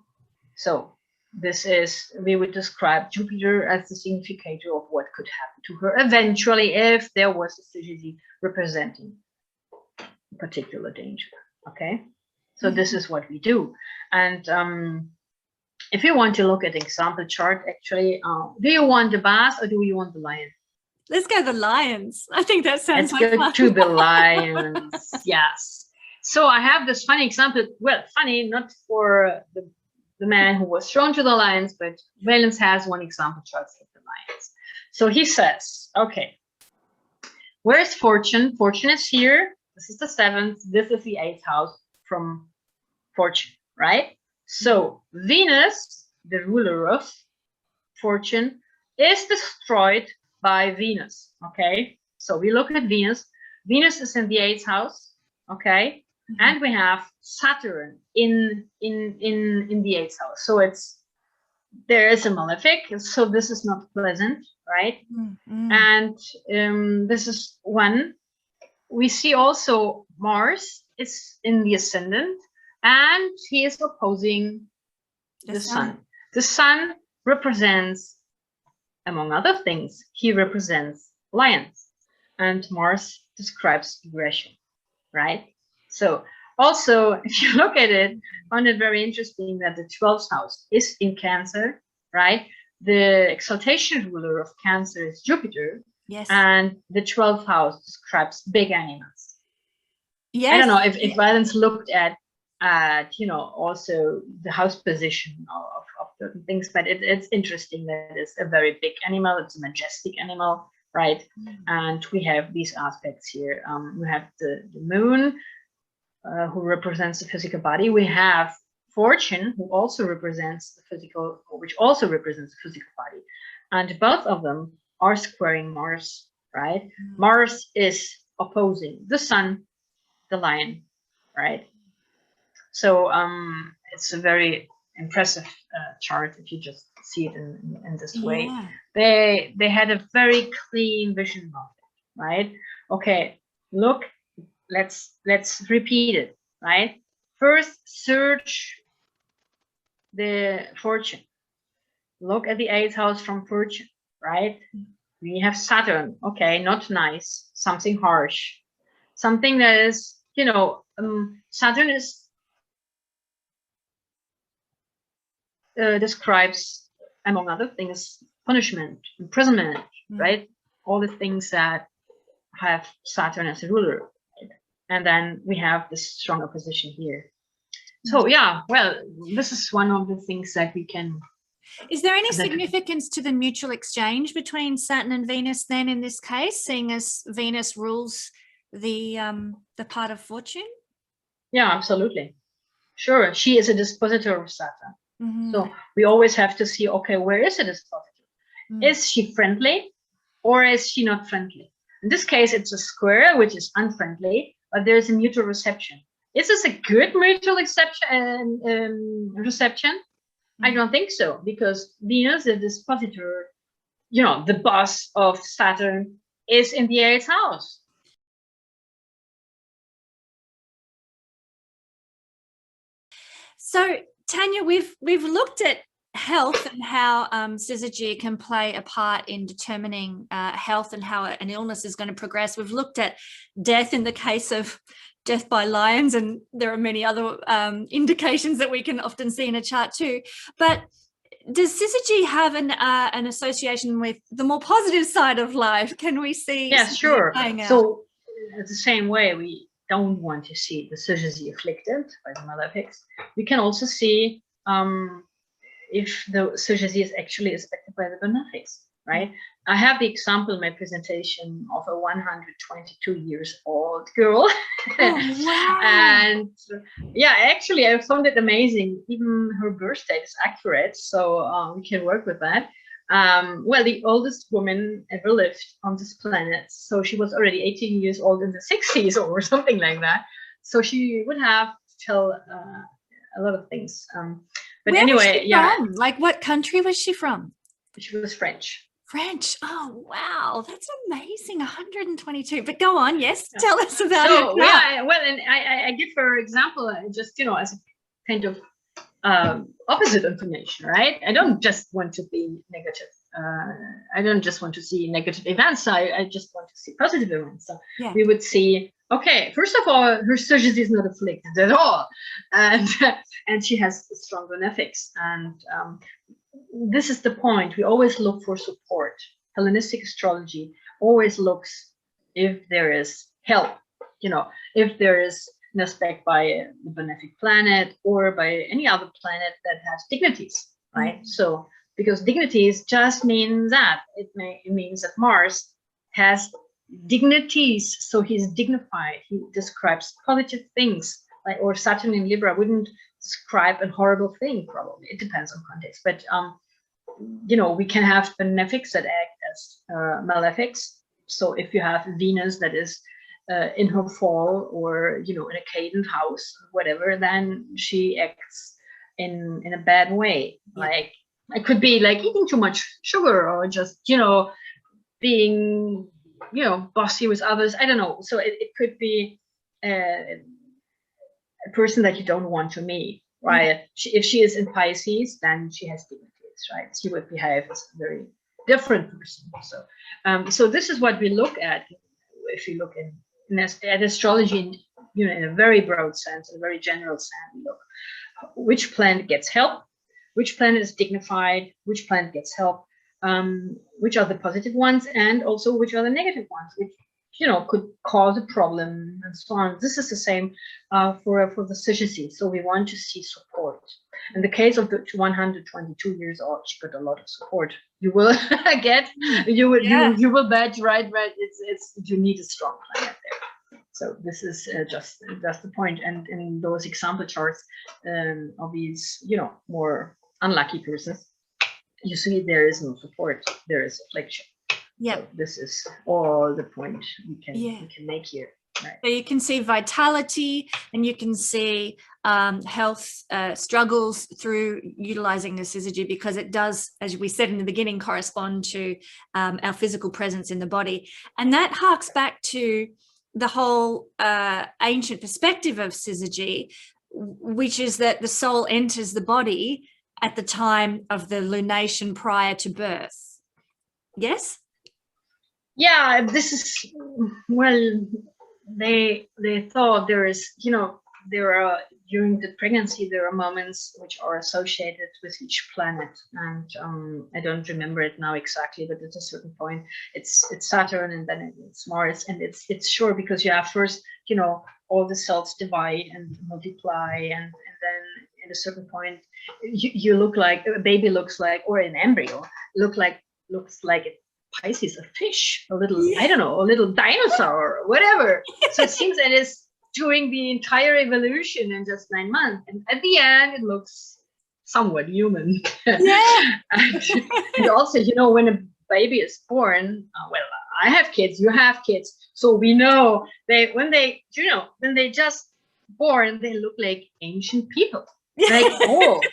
so this is, we would describe Jupiter as the significator of what could happen to her eventually if there was a syzygy representing a particular danger. Okay, so this is what we do. And if you want to look at example chart, actually, do you want the bass or do you want the lion? Let's go the lions. I think that sounds like fun. Let's go to the lions. Yes. So I have this funny example. Well, funny, not for the man who was thrown to the lions, but Valence has one example chart of the lions. So he says, okay, where's fortune? Fortune is here. This is the 7th. This is the 8th house from fortune, right? So Venus, the ruler of fortune, is destroyed by Venus. Okay, so we look at Venus. Venus is in the 8th house. Okay, and we have Saturn in the 8th house. So there is a malefic. So this is not pleasant, right? And this is one. We see also Mars is in the ascendant, and he is opposing the sun. The sun represents, among other things, he represents lions, and Mars describes aggression, right? So also, if you look at it, I find it very interesting that the 12th house is in Cancer, right? The exaltation ruler of Cancer is Jupiter. Yes. And the 12th house describes big animals. Yes. I don't know if Valence looked at also the house position of certain things, but it's interesting that it's a very big animal. It's a majestic animal, right? And we have these aspects here. We have the moon, who represents the physical body. We have fortune, who also represents the physical, which also represents the physical body. And both of them are squaring Mars, right? Mars is opposing the sun, the lion, right? So it's a very impressive chart if you just see it in this way. Yeah. They had a very clean vision of it, right? Okay, look, let's repeat it, right? First, search the fortune. Look at the 8th house from fortune, right? We have Saturn. Okay, not nice, something harsh, something that is, Saturn is describes, among other things, punishment, imprisonment, right? All the things that have Saturn as a ruler, right? And then we have this strong opposition here. So yeah, well, this is one of the things that we can. Is there any significance to the mutual exchange between Saturn and Venus then in this case, seeing as Venus rules the part of fortune? Yeah, absolutely. Sure, she is a dispositor of Saturn. So we always have to see, okay, where is a dispositor? Is she friendly or is she not friendly? In this case, it's a square, which is unfriendly, but there's a mutual reception. Is this a good mutual reception? I don't think so, because Venus, the dispositor, the boss of Saturn, is in the 8th house. So, Tania, we've looked at health and how syzygy can play a part in determining health and how an illness is going to progress. We've looked at death in the case of death by lions, and there are many other indications that we can often see in a chart too. But does syzygy have an association with the more positive side of life? Can we see? Yeah, sure. So it's the same way we don't want to see the syzygy afflicted by the malefics. We can also see if the syzygy is actually affected by the benefics, right? I have the example in my presentation of a 122 years old girl. Oh, wow. And yeah, actually, I found it amazing. Even her birth date is accurate, so we can work with that. Well, the oldest woman ever lived on this planet. So she was already 18 years old in the 60s or something like that. So she would have till a lot of things. But Where anyway, was she yeah, from? Like, what country was she from? she was French. French. Oh, wow. That's amazing. 122. But go on. Yes. Tell us about So, her. yeah, well, and I give her example just, as a kind of opposite information, right? I don't just want to be negative. I don't just want to see negative events. I just want to see positive events. So we would see, okay, first of all, her Syzygy is not afflicted at all. And she has strong benefics. And this is the point. We always look for support. Hellenistic astrology always looks if there is help, if there is an aspect by the benefic planet or by any other planet that has dignities, right? Mm-hmm. So, because dignities just means that it means that Mars has dignities, so he's dignified. He describes positive things, or Saturn in Libra wouldn't describe a horrible thing. Probably it depends on context, but we can have benefics that act as malefics. So if you have Venus that is in her fall, or in a cadent house, whatever, then she acts in a bad way. Like it could be like eating too much sugar, or just being bossy with others. I don't know. So it could be a person that you don't want to meet, right? Mm-hmm. If she is in Pisces, then she has dignities, right? She would behave as a very different person. So this is what we look at if you look at astrology in a very broad sense, a very general sense. We look which planet gets help, which planet is dignified, which planet gets help, which are the positive ones, and also which are the negative ones, which could cause a problem, and so on. This is the same for the Syzygy. So we want to see support. In the case of the 122 years old, she got a lot of support. You will get, you will bet, right? It's you need a strong planet there. So this is just the point. And in those example charts of these, more unlucky persons, you see there is no support. There is affliction. Yeah, so this is all the point we can make here. Right. So you can see vitality, and you can see health struggles through utilizing the Syzygy, because it does, as we said in the beginning, correspond to our physical presence in the body. And that harks back to the whole ancient perspective of Syzygy, which is that the soul enters the body at the time of the lunation prior to birth. Yes? Yeah, this is, well, they thought there is, there are, during the pregnancy, there are moments which are associated with each planet. And I don't remember it now exactly, but at a certain point, it's Saturn, and then it's Mars. And it's sure, because you have first, all the cells divide and multiply. And then at a certain point, you look like, a baby looks like, or an embryo, looks like a Pisces, a fish, a little, I don't know, a little dinosaur or whatever. So it seems that it's during the entire evolution in just 9 months. And at the end, it looks somewhat human. Yeah. and also, when a baby is born, well, I have kids, you have kids. So we know when they just born, they look like ancient people, like old.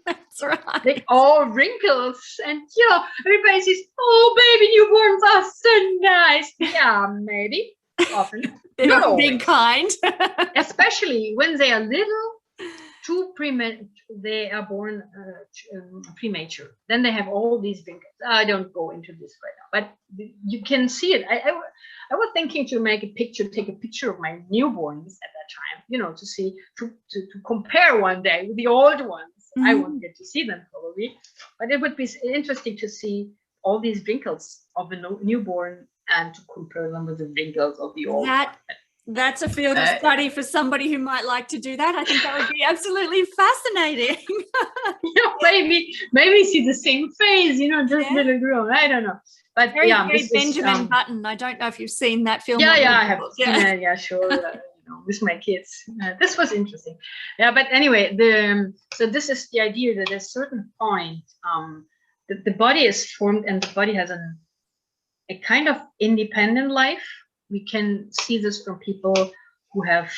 That's right. Like all wrinkles, and everybody says, "Oh, baby, newborns are so nice." Yeah, maybe often. They're not being kind, especially when they are little, too premature. They are born premature. Then they have all these wrinkles. I don't go into this right now, but you can see it. I was thinking to take a picture of my newborns at that time, to see, to compare one day with the old ones. Mm-hmm. I won't get to see them probably, but it would be interesting to see all these wrinkles of a newborn and to compare them with the wrinkles of the old. That's a field of study for somebody who might like to do that. I think that would be absolutely fascinating. Maybe see the same face, just little girl. I don't know. But very Benjamin Button. I don't know if you've seen that film. Yeah, I have seen it. Yeah, sure. With my kids. This was interesting. Yeah, but anyway, so this is the idea that at a certain point, the body is formed, and the body has a kind of independent life. We can see this from people who have,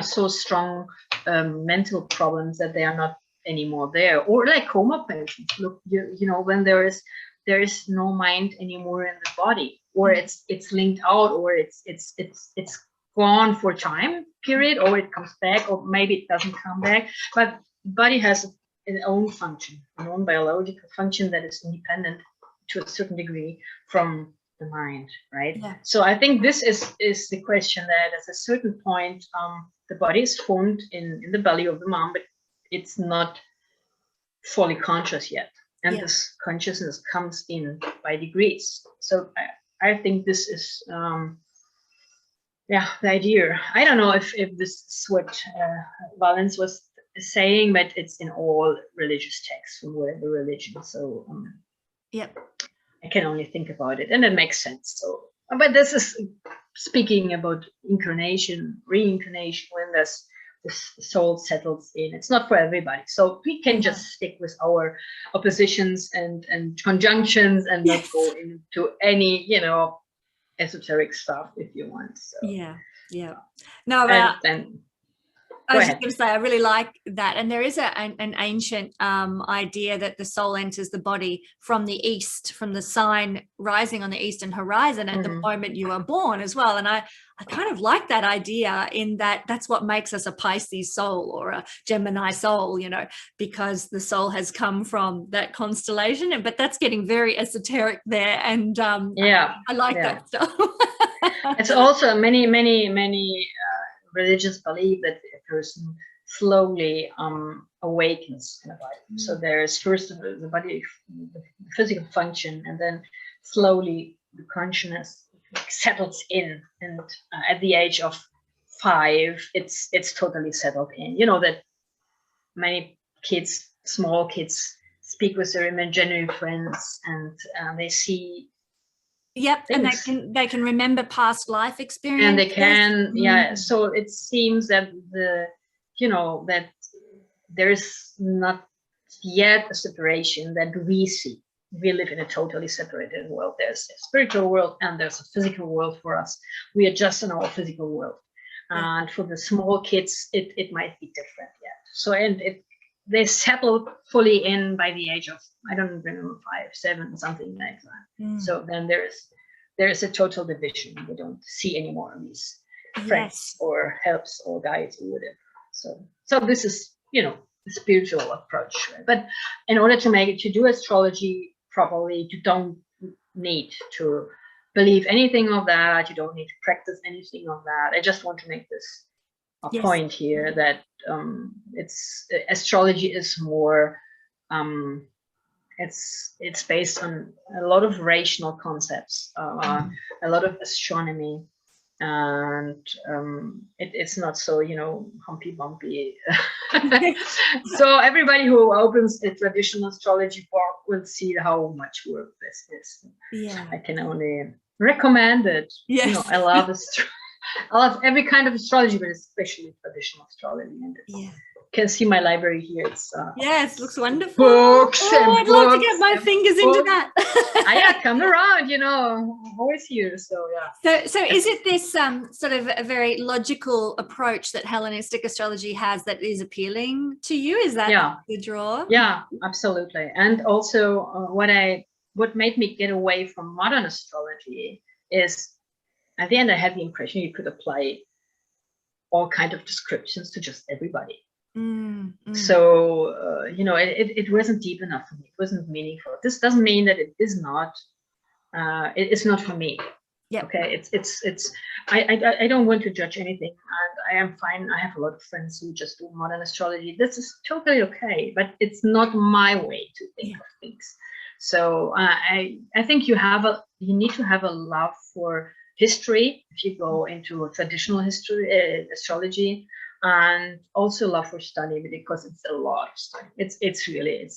so strong mental problems, that they are not anymore there, or like coma patients. Look, you know, when there is no mind anymore in the body, or it's linked out, or it's gone for time period, or it comes back, or maybe it doesn't come back, but the body has an own function, an own biological function that is independent to a certain degree from the mind, right? Yeah. So I think this is the question, that at a certain point the body is formed in the belly of the mom, but it's not fully conscious yet, and this consciousness comes in by degrees. So I think this is the idea. I don't know if this is what Valens was saying, but it's in all religious texts from whatever religion. So I can only think about it, and it makes sense. So, but this is speaking about incarnation, reincarnation, when the soul settles in. It's not for everybody. So we can just stick with our oppositions and conjunctions, and not go into any, you know, esoteric stuff if you want. So No, I was ahead. just going to say, I really like that. And there is an ancient idea that the soul enters the body from the east, from the sign rising on the eastern horizon at the moment you are born as well. And I kind of like that idea, in that that's what makes us a Pisces soul or a Gemini soul, you know, because the soul has come from that constellation. But that's getting very esoteric there. And I like that stuff. It's also many religions believe that a person slowly awakens in the body. So there is first the body, the physical function, and then slowly the consciousness settles in. And at the age of 5, it's totally settled in. You know that many kids, small kids, speak with their imaginary friends, and they see. Yep, things. And they can remember past life experiences. And they can, so it seems that that there is not yet a separation that we see. We live in a totally separated world. There's a spiritual world and there's a physical world for us. We are just in our physical world. And for the small kids, it might be different yet. So, they settle fully in by the age of, I don't remember, 5, 7, something like that. So then there is a total division. We don't see anymore these friends or helps or guides or whatever. So this is, the spiritual approach. Right? But in order to do astrology properly, you don't need to believe anything of that. You don't need to practice anything of that. I just want to make this a point here, that astrology is more it's based on a lot of rational concepts, a lot of astronomy, and it's not so humpy bumpy. So everybody who opens the traditional astrology book will see how much work this is. I can only recommend it. I love every kind of astrology, but especially traditional astrology. And you can see my library here. It's it looks wonderful. Books. I'd love to get my fingers into that. Come around. I'm always here. So So is it this sort of a very logical approach that Hellenistic astrology has that is appealing to you? Is that the draw? Yeah, absolutely. And also, what made me get away from modern astrology is, at the end, I had the impression you could apply all kinds of descriptions to just everybody. So, it wasn't deep enough for me. It wasn't meaningful. This doesn't mean that it is not. It's not for me. Okay. I don't want to judge anything, and I am fine. I have a lot of friends who just do modern astrology. This is totally okay, but it's not my way to think of things. So I think you need to have a love for history if you go into traditional history astrology, and also love for study, because it's a lot of study. It's really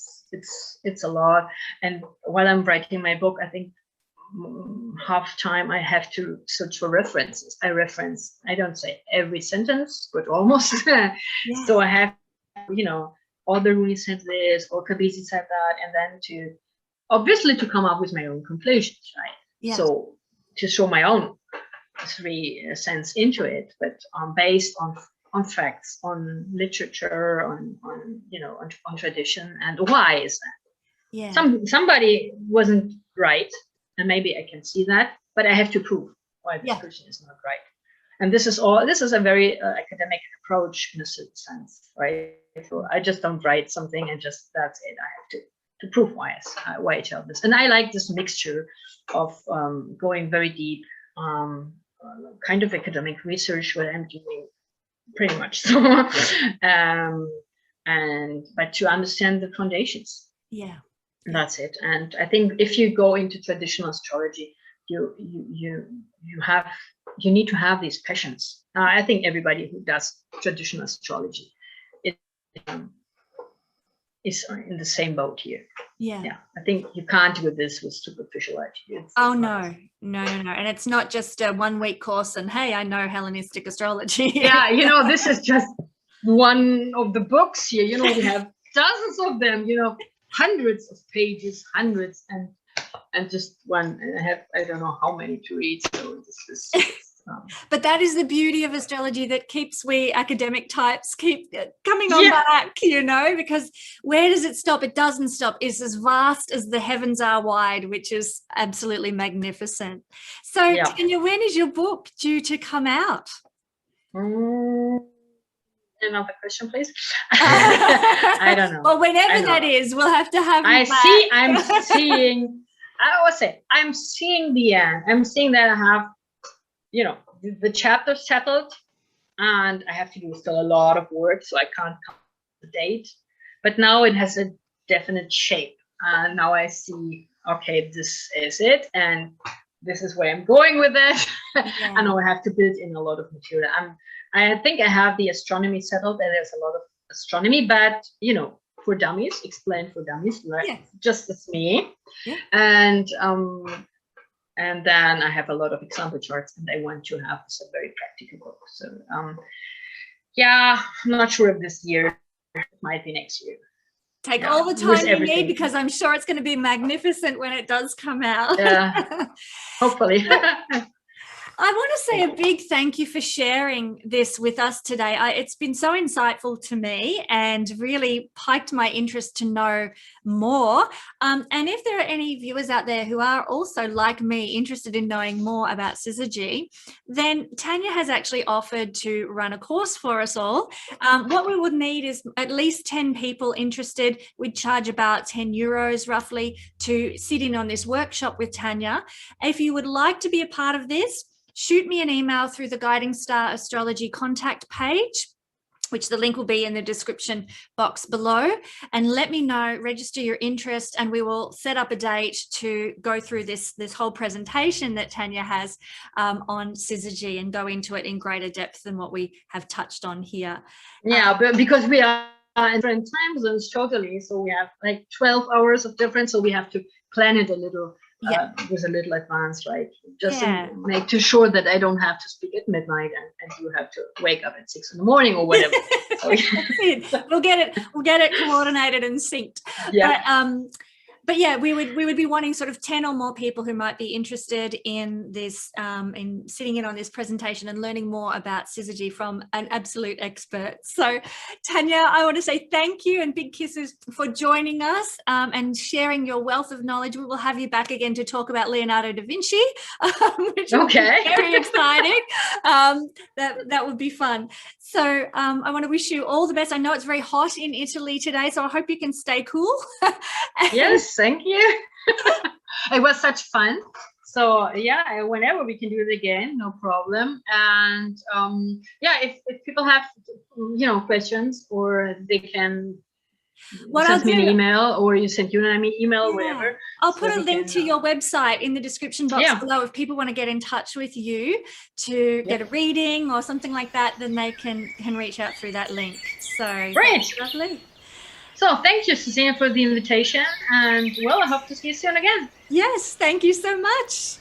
a lot. And while I'm writing my book, I think half time I have to search for references. I don't say every sentence, but almost. So I have all the Runi said this, or Kabisi said that, and then to come up with my own conclusions, right? So to show my own 3 cents into it, but based on facts, on literature, on you know, on tradition, and why is that? Yeah. Somebody wasn't right, and maybe I can see that, but I have to prove why this person is not right. And this is a very academic approach in a certain sense, right? So I just don't write something and just that's it. I have to prove why I tell this. And I like this mixture of going very deep, kind of academic research, what I'm doing pretty much so, but to understand the foundations. Yeah. That's it. And I think if you go into traditional astrology, you need to have these passions. I think everybody who does traditional astrology is in the same boat here. Yeah. I think you can't do this with superficial attitudes. Oh no. And it's not just a 1-week course and hey, I know Hellenistic astrology. Yeah, you know, this is just one of the books here. You know, we have dozens of them, you know, hundreds of pages, hundreds, and just one. And I don't know how many to read. So this is. But that is the beauty of astrology that keeps we academic types keep coming on back, you know, because where does it stop? It doesn't stop. It's as vast as the heavens are wide, which is absolutely magnificent. So, Tania, when is your book due to come out? Another question, please. I don't know. Well, whenever that is, we'll have to have I'm seeing the end. I'm seeing that I have, you know, the chapter settled, and I have to do still a lot of work, so I can't come to the date. But now it has a definite shape. And now I see, okay, this is it, and this is where I'm going with it. I know I have to build in a lot of material. I think I have the astronomy settled, and there's a lot of astronomy, but you know, for dummies, explained for dummies, right? Just as me. And then I have a lot of example charts, and I want to have some very practical book. So yeah, I'm not sure if this year, it might be next year. Take all the time you need, because I'm sure it's going to be magnificent when it does come out. Yeah, hopefully. I want to say a big thank you for sharing this with us today. It's been so insightful to me and really piqued my interest to know more. And if there are any viewers out there who are also, like me, interested in knowing more about Syzygy, then Tania has actually offered to run a course for us all. What we would need is at least 10 people interested. We'd charge about €10 roughly to sit in on this workshop with Tania. If you would like to be a part of this, shoot me an email through the Guiding Star Astrology contact page, which the link will be in the description box below, and let me know, register your interest, and we will set up a date to go through this whole presentation that Tania has on Syzygy and go into it in greater depth than what we have touched on here. Yeah, but because we are in different time zones totally, so we have like 12 hours of difference, so we have to plan it a little. With a little advance, right? Just to make sure that I don't have to speak at midnight and you have to wake up at 6 in the morning or whatever. We'll get it coordinated and synced. But yeah, we would be wanting sort of 10 or more people who might be interested in this, in sitting in on this presentation and learning more about Syzygy from an absolute expert. So Tania, I want to say thank you and big kisses for joining us and sharing your wealth of knowledge. We will have you back again to talk about Leonardo da Vinci, which will be very exciting. That would be fun. So I want to wish you all the best. I know it's very hot in Italy today, so I hope you can stay cool. Yes. Thank you. It was such fun. So yeah, whenever we can do it again, no problem. And yeah, if people have questions, or they can send me an email, or you send you an email, whatever. I'll put a link to your website in the description box below. If people want to get in touch with you to get a reading or something like that, then they can reach out through that link. So great. Lovely. So thank you, Kesenya, for the invitation, and well, I hope to see you soon again. Yes, thank you so much.